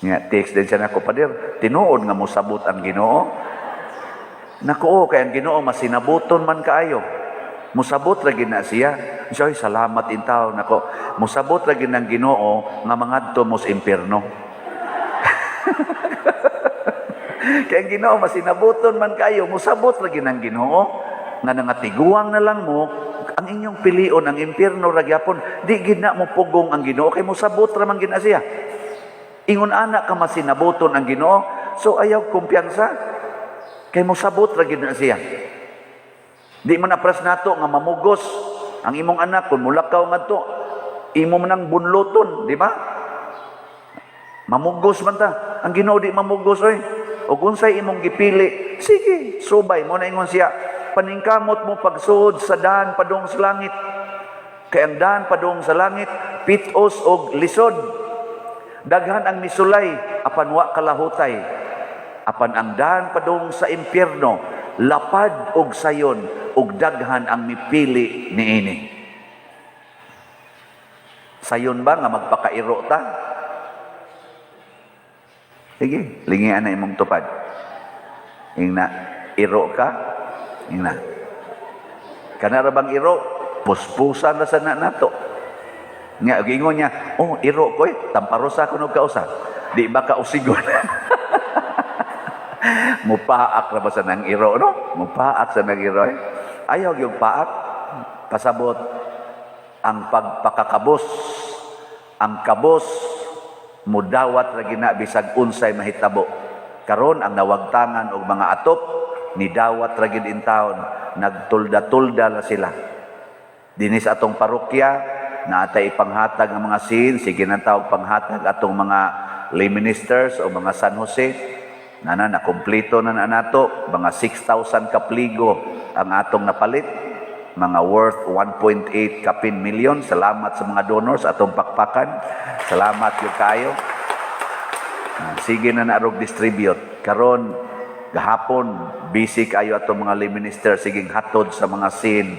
Nga text din siya nako pader. Tinuod nga musabot ang Ginoo. Nako kay ang Ginoo masinabuton man kaayo. Musabot ra gid na siya. Siya salamat in tawo nako. Musabot ra gid ng Ginoo nga mangadto mo sa impierno. Kaya ang Ginoo masinabuton man kayo, musabot lagi ng Ginoo nga nangatiguang na lang mo ang inyong pilion ang impierno ra gyapon, di gid na mo pugong ang Ginoo kay musabot ra man gid na siya. Ingon ana ka masinabuton ang Ginoo, so ayaw kumpiyansa kay musabot ra gid na siya. Di man apras nato nga mamugos ang imong anak kun mulakaw ngadto, imo man ang bunloton, di ba? Mamugos man ta. Ang Ginoo di mamugos oy. O kung sa'y imong gipili, sige, subay mo na ingon siya. Paningkamot mo pagsuod sa daan padung sa langit. Kay ang daan padung sa langit, pitos og lisod. Daghan ang misulay, apan wa kalahutay. Apan ang daan padung sa impyerno, lapad og sayon, og daghan ang mipili niini. Sayon ba nga magpakairo ta? Sige, lingian na imong tupad. Ingna, iro ka? Ingna. Kanara bang iro? Puspusan na sa nato. Nga, gingon niya, oh, iro ko eh, tamparosa ko nung kausa. Di ba ka usigon? Mupaak na ba sa nang iro, no? Mupaak sa nang iro eh. Ayaw yung paak, pasabot ang pagpakakabos, ang kabos, mudawat ra gina bisag unsay mahitabo. Karon ang nawagtangan og mga atop ni dawat ra gid in town, nagtulda-tulda na sila. Dinis atong parokya naatay ipanghatag ang mga sin, sige na tawag panghatag atong mga lay ministers o mga San Jose. Na kumpleto na nato, mga 6,000 kapligo ang atong napalit, mga worth 1.8 kapin million. Salamat sa mga donors atong pakpakan. Salamat yung kayo. Sige na narog distribute. Karon gahapon busy kayo atong mga lay minister siging hatod sa mga sin.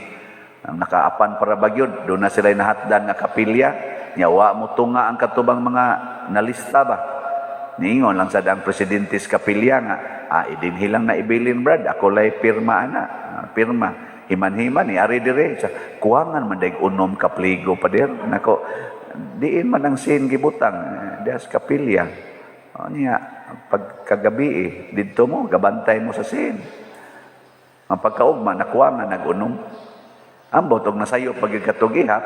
Ang nakaapan para bagyod, doon na sila nahatdan nga kapilya. Nyawa mo tunga ang katubang mga nalista ba? Niingon lang sa ang presidentes kapilya nga, idinhilang na ibilin brad, ako lay pirma ana. Pirma. Himan-himan ni ari dire sa kuwangan man daig unom kapligo pa der. Nako, diin man ang sin gibutang das kapilya. Niya pagkagabi didto mo gabantay mo sa sin. Ang pagkaugma nakuwangan nagunom. Ambot og nasayo pagkatugihap,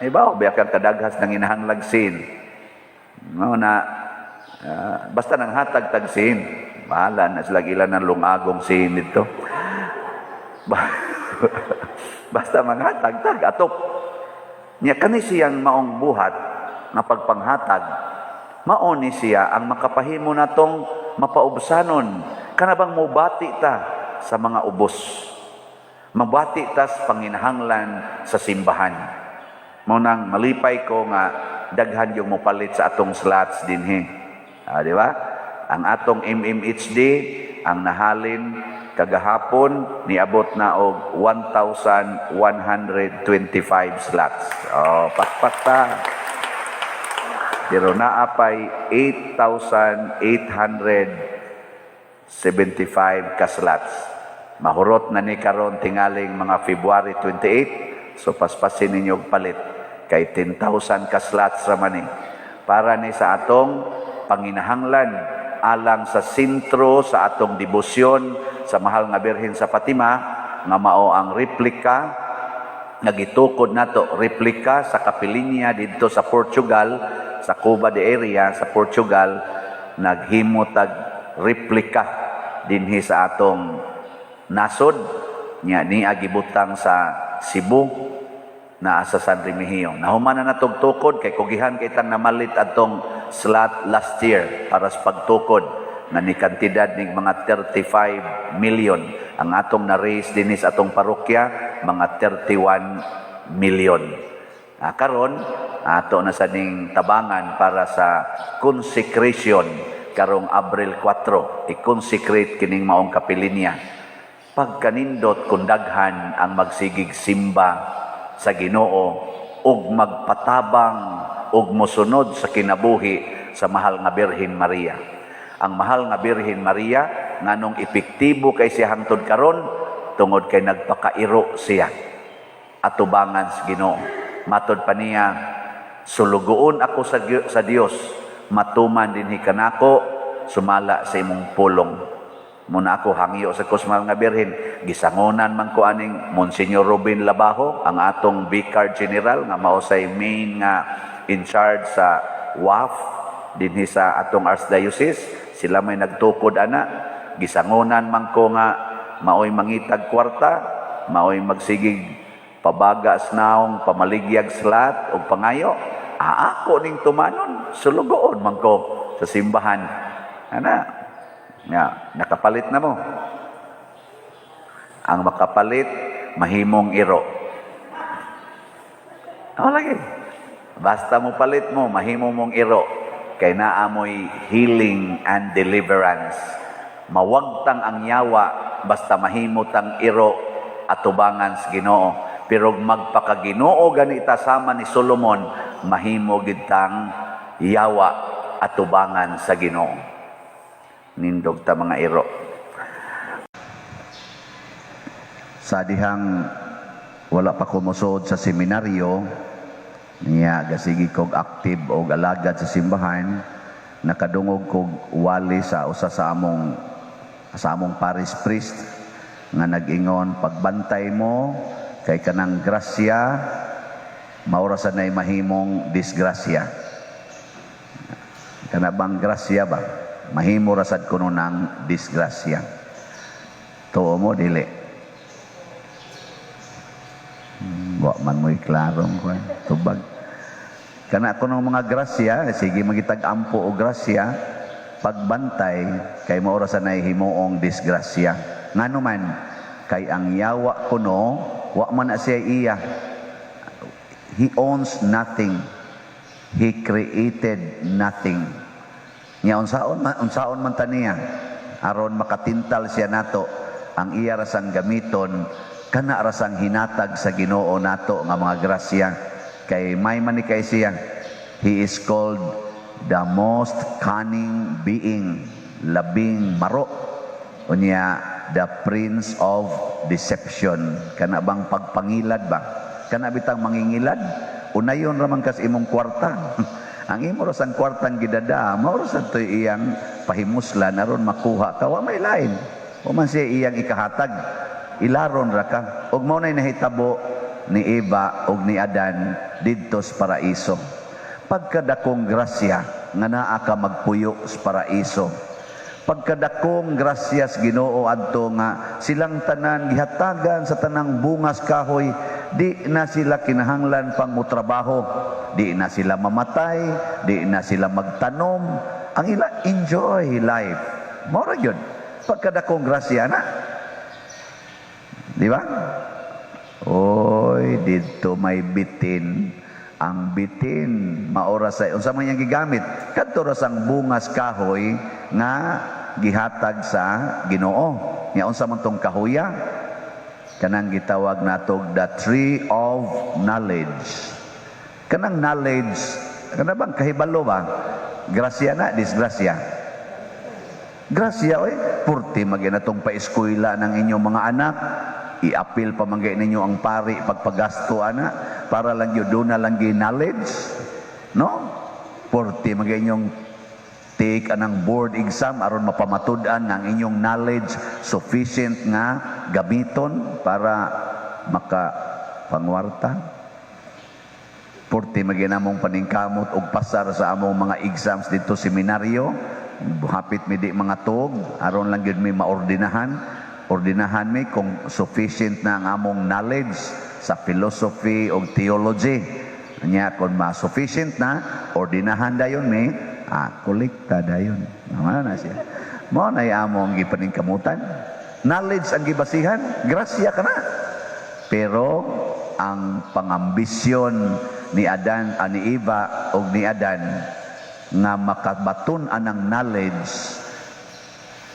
ibaw biya kang kadaghas nang inahanglag sin. No na basta nang hatag tag sin, bahala na sila ilan ng lungagong sin dito. Basta manghatag-tag atop. Nya kani siyang maong buhat nga pagpanghatag. Mao ni siya ang makapahimo natong mapaubsanon. Kanabang mobati ta sa mga ubos. Mabati ta sa panginahanglan sa simbahan. Mao nang malipay ko nga daghan yung mopalit sa atong slots dinhi. Di ba? Ang atong MMHD ang nahalin kagahapon niabot na og 1,125 slots. Pakpak ta. Pero naapay 8,875 ka slots. Mahurot na ni karon tingaling mga February 28. So paspasin ninyo og palit kay 10,000 ka slots ra man para ni sa atong panginahanglan alang sa sentro sa atong debosyon sa mahal nga Birhen sa Fatima nga mao ang replika nga gitukod nato, replika sa kapilinya didto sa Portugal, sa Cuba de area sa Portugal naghimo tag replika dinhi sa atong nasod nya ni agibutang sa Cebu na sa San Remigio. Nahuman na natugtukod kay kugihan kay tang namalit atong slot last year para sa pagtukod na ni kantidad ning mga 35 million. Ang atong na-raise dinhi sa atong parokya mga 31 million. Karon ato na sa ning tabangan para sa consecration karong Abril 4. I-consecrate kining maong kapilinya. Pagkanindot kung daghan ang magsigig simba sa Ginoo ug magpatabang ug mosunod sa kinabuhi sa mahal nga Birhen Maria. Ang mahal nga Birhen Maria nganong epektibo kay siya hangtod karon tungod kay nagpakairo siya atubangan sa Ginoo. Matod pa niya, sulugoon ako sa Dios, matuman dinhi kanako, sumala sa imong pulong. Muna ako hangyo sa kusmal nga Birhen, gisangonan man ko aning Monsignor Robin Labajo, ang atong Vicar General nga mao say main nga in charge sa WAF dinhi sa atong Archdiocese. Sila may nagtukod ana, gisangonan man ko nga maoy mangitag kwarta, maoy magsigig pabagas naong pamaligyag slat ug pangayo. Ako ning tumanon, sulugoon man ko sa simbahan. Ana, nga nakapalit na mo. Ang makapalit mahimong iro. Lagi. Basta mo palit mo, mahimo mong iro. Kay naamoy healing and deliverance. Mawagtang ang yawa, basta mahimot ang iro at tubangan sa Ginoo. Pero magpakaginoo ganita sama ni Solomon, mahimo gitang yawa at tubangan sa Ginoo. Nindog ta mga iro. Sa dihang wala pa kumusod sa seminaryo, niya gasigi kog active o alagad sa simbahan, nakadungog kog wali sa usa sa among parish priest nga nag-ingon, pagbantay mo kay kanang grasya maurasan na mahimong disgrasya. Kana bang grasya ba? Mahimo rasad kuno ng disgrasya. Tuo mo dili. Wa man mo'y klarong ko. Tubag. Kana kuno mga grasya, sige magitag-ampo o grasya, pagbantay kay maurasan na himuong disgrasya. Ngano man kay ang yawa kuno wa man na siya iya. He owns nothing. He created nothing. Nya unsaon man taniya aron makatintal siya nato ang iya rasang gamiton kana rasang hinatag sa Ginoo nato nga mga grasya kay may man ni kay siya. He is called the most cunning being, labing maro, unya the prince of deception. Kana bang pagpangilad ba? Kana bitang mangingilad, unayon raman kas imong kwarta. Ang imo rasang kwartang gidada, mao rasad toy iyang pahimuslan aron makuha ka wa may lain. O man siya iyang ikahatag, ilaron ra ka. Ug mao nay nahitabo ni Eva ug ni Adan didto sa paraiso. Pagkadakong grasya nga naa ka magpuyo sa paraiso. Pagkadakong grasyas Ginoo adto nga silang tanan gihatagan sa tanang bungas kahoy, di na sila kinahanglan pang mutrabaho, di na sila mamatay, di na sila magtanom, ang ila enjoy life. Mao ra gyud pagkadakong grasya na. Di ba? Oy, dito may bitin. Ang bitin maora sa unsa man yang gigamit kadto ra sang bungas kahoy nga gihatag sa Ginoo. Nya unsa man tong kahoya? Kanang gitawag natog the tree of knowledge. Kanang knowledge, kana bang kahibalo ba? Grasya na, disgrasya. Grasya oy, purti maginatong pa-eskwela ng inyong mga anak. I-appeal pa man ninyo ang pari pagpagasto ana para lang yun doon na lang knowledge, no? Purti mag-inyong take anang board exam aron mapamatud-an ang inyong knowledge sufficient nga gamiton para makapangwarta. Purti maginamong paningkamot og pasar sa among mga exams dito seminaryo hapit mi di mga tuog aron lang gyud mi ordinahan mi kung sufficient na ang among knowledge sa philosophy o theology. Nya kung ma-sufficient na, ordinahan dayon mi, kolekta dayon. Ano na siya? Mo na among gipaningkamutan. Knowledge ang gibasihan, grasya ka na. Pero ang pangambisyon ni Adan, ni Eva o ni Adan nga makabatun-an ang knowledge,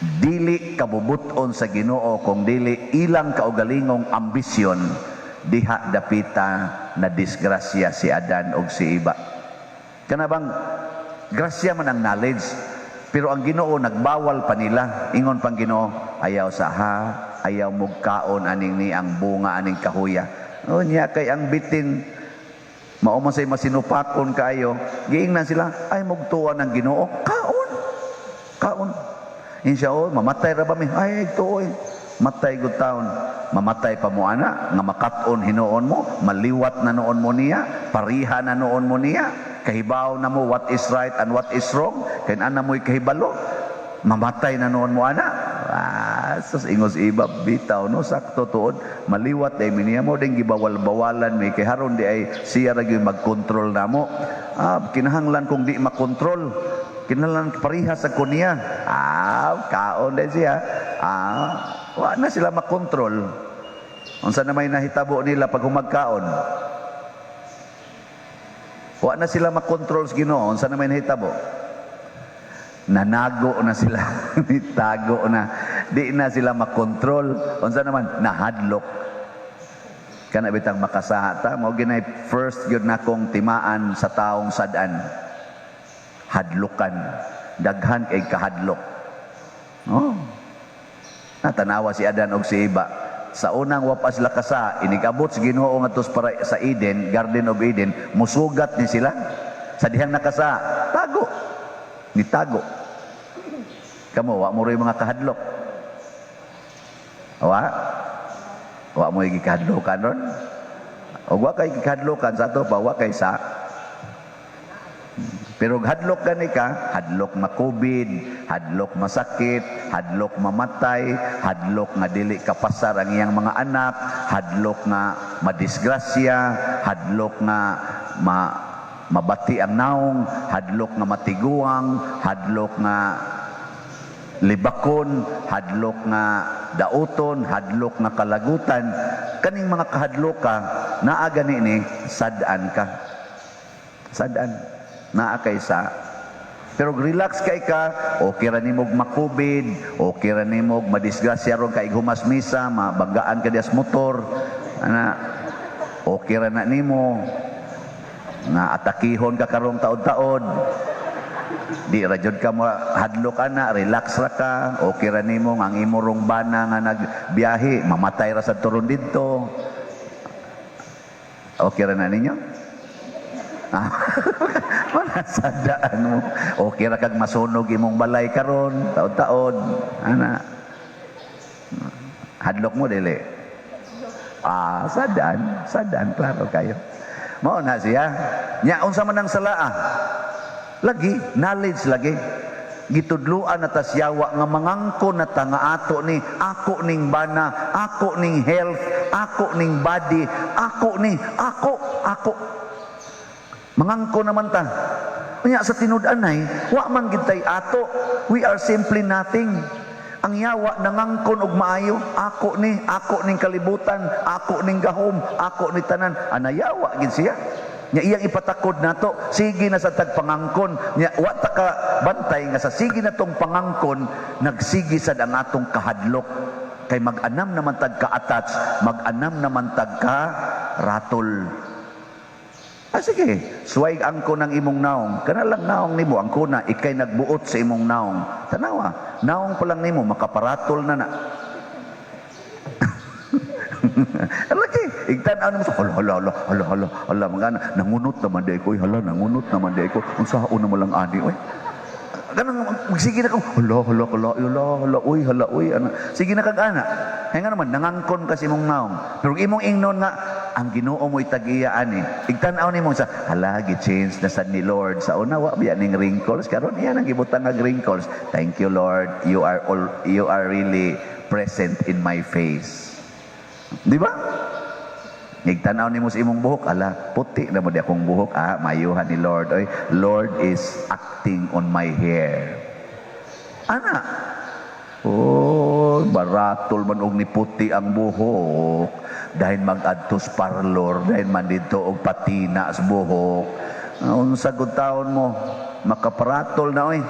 dili kabubuton sa Ginoo kung dili ilang kaugalingong ambisyon, diha dapita na disgrasya si Adan o si Eva. Kana bang grasya man ang knowledge, pero ang Ginoo nagbawal pa nila. Ingon pang Ginoo, ayaw ayaw mugkaon aning ni ang bunga aning kahuya. O niya kay ang bitin mao man say masinupakon kaayo, giingnan sila ay mugtuan ang Ginoo. Kaon. Insya mamatay ra ba mi? Ay tuoy. Matay gud taon. Mamatay pa mo ana nga makat-on hinuon mo, maliwat na noon mo niya, pariha na noon mo niya, kahibaw na mo what is right and what is wrong, kay ana mo'y kahibalo, mamatay na noon mo ana. Sus ingos iba bitaw no, sakto tuod, maliwat ay miniya mo ding gibawal-bawalan mi kay haron di ay siya ra gyud mag-control namo. Kinahanglan kung di makontrol, kinahanglan pariha sa kunya. Kaon din siya. Wa na sila makontrol. Unsa na may nahitabo nila pag humagkaon? Wa na sila makontrol sa Ginoo. Unsa na may nahitabo? Nanago na sila. Nitago na. Di na sila makontrol. Unsa naman? Nahadlok. Kana bitang makasahata. Mao ginay first gyud na kong timaan sa taong sad-an. Hadlukan. Daghan kay kahadlok. Natanawa si Adan og si Eva. Sa unang wapas lakasa, inigabot si Ginoo ngadto sa Eden, Garden of Eden, musugat ni sila. Sa dihang nakasa, tago. Nitago. Kamo, wa mo rin mga kahadlok. Wa mo yung kahadlokan ron. O wa kay kahadlokan sa to pa, wa kay sa. Pero hadlok gani ka, hadlok ma-COVID, hadlok masakit, hadlok mamatay, hadlok nga dili kapasar ang iyang mga anak, hadlok nga madisgrasya, hadlok nga mabati ang naong, hadlok nga matiguang, hadlok nga libakon, hadlok nga dauton, hadlok nga kalagutan. Kaning mga kahadloka, naa gani ni sad-an ka. Sad-an. Naa kay sa. Pero relax kay ka, okay ra nimog ma-COVID, okay ra nimog madisgrasya ron kay humas misa, mabagaan ka dias motor, okay ra na nimo nga atakihon ka karong taod-taod. Di ra jud ka mo hadlok ana, relax ra ka, okay ra nimo ang imo rong bana nga nagbiyahe, mamatay ra sa turon didto. Okay ra na ninyo? Manasadaan mo. Okay ra kag masunog imong balay karon, taod-taod. Hadlok mo dili. Sadaan, klaro kayo. Mao na siya. Nya unsa man ang salaa? Lagi, knowledge lagi. Gitudluan na tasyawa nga mangangkon na ta nga ato ni ako ning bana, ako ning health, ako ning body, ako. Mangangko naman ta. Kanya sa tinud-anay, wa man gitay ato. We are simply nothing. Ang yawa nangangkon og maayo, ako ning kalibutan, ako ning gahom, ako ni tanan. Anayawa gid siya. Nya iyang ipatakod nato, sige na sa tagpangangkon. Nya wa ta ka bantay nga sa sige na tong pangangkon, nagsigi sad ang atong kahadlok. Kay mag-anam naman tag ka-attach, mag-anam naman tag ka ratol. Sige, suway angko ng imong naong. Kana lang naong nimo, angko na, ikay nagbuot sa imong naong. Tanawa, naong pa lang nimo, makaparatol na. Lagi, igtanaw mo sa, hala, mga nangunot naman di ko, nangunot naman di ko, ang sao na mo lang ani, oy. Ganang, sige na kang, hala, uy, sige na kag ana. Kaya nga naman, nangangkon kasi mong naong. Pero imong ingnon nga, ang Ginoo mo'y tag-iyaan eh. Igtanaw ni mo sa, hala, gi-change na sa ni Lord. Sa una, wa biya ning wrinkles. Karon iyan ang gibutang ng wrinkles. Thank you, Lord. You are really present in my face. Di ba? Igtanaw ni mo sa imong buhok, ala, puti na mo di akong buhok. Mayuhan ni Lord. Oy, Lord is acting on my hair. Ana, baratol man og ni puti ang buhok. Dahil mag-adtos parlor, dahil man dito og patina sa buhok. Unsa gud taon mo, makaparatol na oy.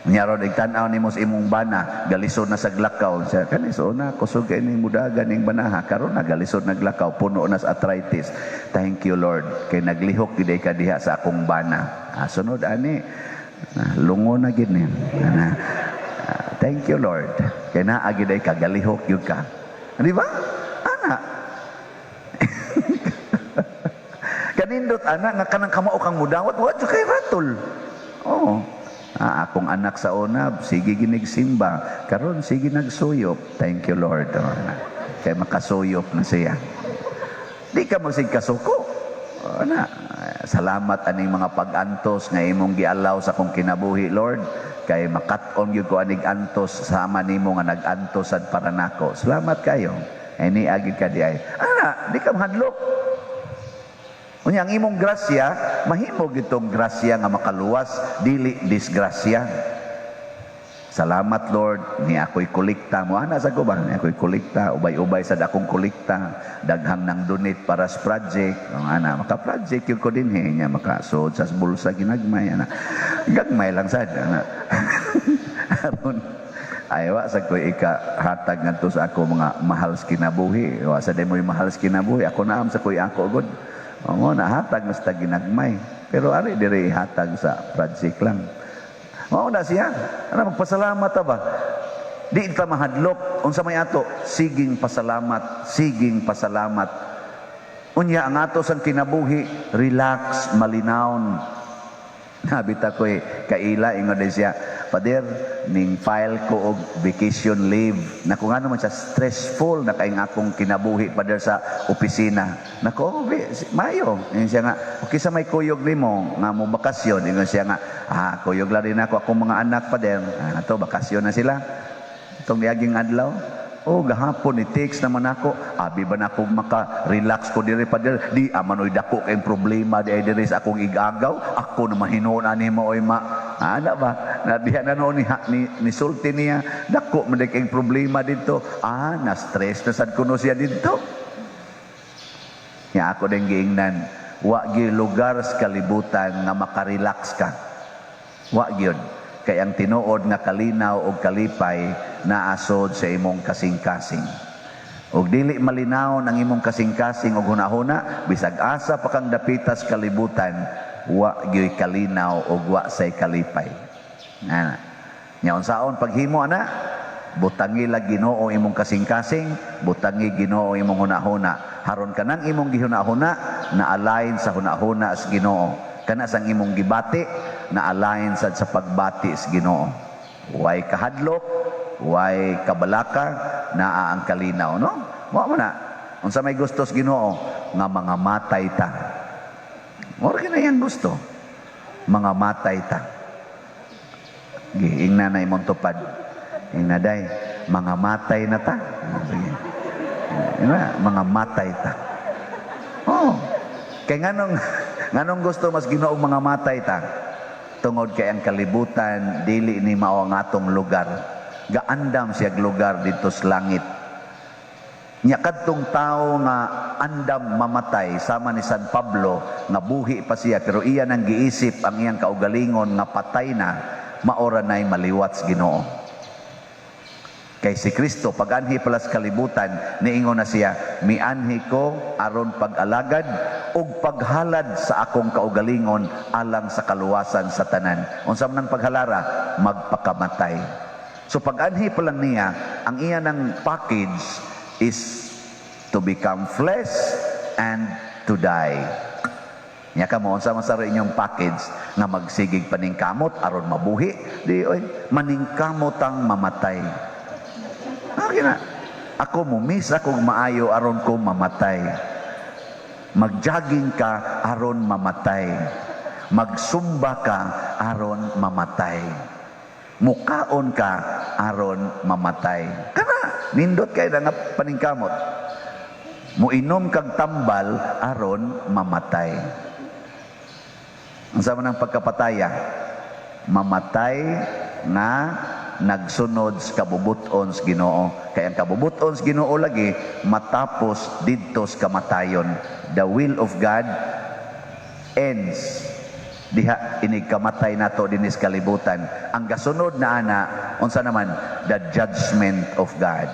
Nyaron igtan-aw nimo sa imong bana, galisod na sa glakaw. Siya kaniso na kusog kay ning mudagan ning banaha, karon na galisod naglakaw, puno na sa arthritis. Thank you Lord kay naglihok gid ka diha sa akong bana. Sunod ani, lungo na gid ni. Thank you Lord kay naa gid ka galihok gyud ka. Di ba? Ana. Kanindot ana nga kanang kamao kang mudawat, wa jud kay ratol. Oo. Akong anak sa una, sige ginigsimba. Karon sige nagsuyop. Thank you Lord. Kaya makasuyop na siya. Di ka magsig kasuko. Salamat aning mga pag-antos nga imong gialaw sa akong kinabuhi Lord. Kay makat-on gyud ko anig antos sama nimo nga nag-antos sad para nako. Salamat kayo. Ini agi ka di ay. Di ka mahadlok. Unya ang imong grasya, mahimo gitong grasya nga makaluwas, dili disgrasya. Salamat Lord, ni ako'y kolekta mo. Ana sa ko ba? Ni ako'y kolekta, ubay-ubay sa akong kolekta, daghang nang donate para sa project. Ana, maka-project yung ko din niya, makasod sa bulsa ginagmay. Ana. Gagmay lang sad. Ana. Aron, aywa sa ko ikahatag ngadto sa ako mga mahal sa kinabuhi. Wa sa demoy mahal sa kinabuhi. Ako naam sa ko'y ako god. Oo, nahatag mas ta ginagmay. Pero ari dire ihatag sa project lang. Mao na siya. Ano magpasalamat ta ba? Di ta mahadlok unsa may ato, siging pasalamat, siging pasalamat. Unya ang ato sang kinabuhi, relax, malinawon. Nabita ko kaila ingon din siya, Pader, ning file ko og vacation leave. Naku nga naman siya stressful na kaing akong kinabuhi Pader sa opisina. Naku, mayo. Ingon siya nga, okay sa may kuyog nimo nga mo bakasyon. Ingon siya nga, kuyog lang rin ako akong mga anak Pader. Ato, bakasyon na sila. Itong niaging adlaw. Gahapon i-text naman ako. Abi ba na ako maka-relax ko diri Pader? Di amanoy dako kay problema di diri sa akong igagaw. Ako na mahinuon ani mo oy Ana ba? Nadiha na noon ni sulti niya. Dako man kay problema dito. Na-stress na sad kuno siya dito. Ya ako din giingnan. Wa gyud lugar sa kalibutan nga maka-relax ka. Wa gyud. Kay ang tinuod nga kalinaw o kalipay naasod sa imong kasing-kasing. Og dili malinaw ang imong kasing-kasing og hunahuna, bisag asa pa kang dapitas kalibutan, wa gyoy kalinaw og wa say kalipay. Nya unsaon paghimo ana? Butangi la Ginoo imong kasing-kasing, butangi Ginoo imong hunahuna. Haron kanang imong gihunahuna na align sa hunahuna sa Ginoo. Kana sang imong gibati na align sa pagbati sa Ginoo. Way kahadlok, way kabalaka, naa ang kalinaw, no? Wa mo na. Unsa may gusto sa Ginoo nga mga matay ta. Ora kina yang gusto. Mga matay ta. Giing na imong tupad. Inaday, mga matay na ta. Sige. Mga matay ta. Kay nganong gusto mas Ginoo mga matay ta? Tungod kay ang kalibutan dili ni mao ang atong lugar. Gaandam siya lugar dito sa langit. Nya kadtong tawo nga andam mamatay sama ni San Pablo nga buhi pa siya pero iya nang giisip ang iyang kaugalingon nga patay na, maora nay maliwat sa Ginoo. Kay si Kristo pag-anhi pala sa kalibutan, niingon na siya, mianhi ko aron pag-alagad ug paghalad sa akong kaugalingon alang sa kaluwasan sa tanan. Unsa man ang paghalara? Magpakamatay. So pag-anhi pa lang niya, ang iya ng package is to become flesh and to die. Nya kamo unsa man sa inyong package nga magsigig paningkamot aron mabuhi? Di oy, maningkamot ang mamatay. Okay na. Ako mo, miss akong maayo aron ko mamatay. Mag-jogging ka aron mamatay. Magsumba ka aron mamatay. Mukaon ka aron mamatay. Kana, nindot kay na nga paningkamot. Muinom kag tambal aron mamatay. Ang sama ng pagkapataya, mamatay na nagsunod sa kabubuton sa Ginoo. Kaya ang kabubuton sa Ginoo lagi matapos didto sa kamatayon. The will of God ends diha inig kamatay nato dinis kalibutan. Ang gasunod na ana unsa naman the judgment of God.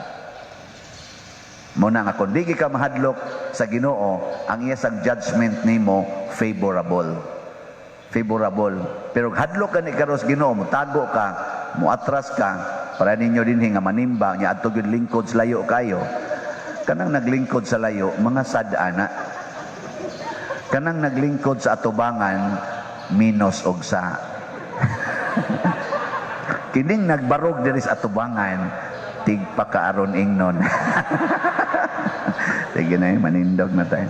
Muna nga kung di ka mahadlok sa Ginoo, ang iya sang judgment nimo favorable. Pero hadlok ka ni karos Ginoo, mutago ka, muatras ka, para ninyo dinhi nga manimba nya adto gyud lingkod sa layo kayo. Kanang naglingkod sa layo, mga sad-ana. Kanang naglingkod sa atubangan, minus og sa. Kining nagbarog diri sa atubangan, tigpakaaron ingnon. Sige na, manindog na tayo.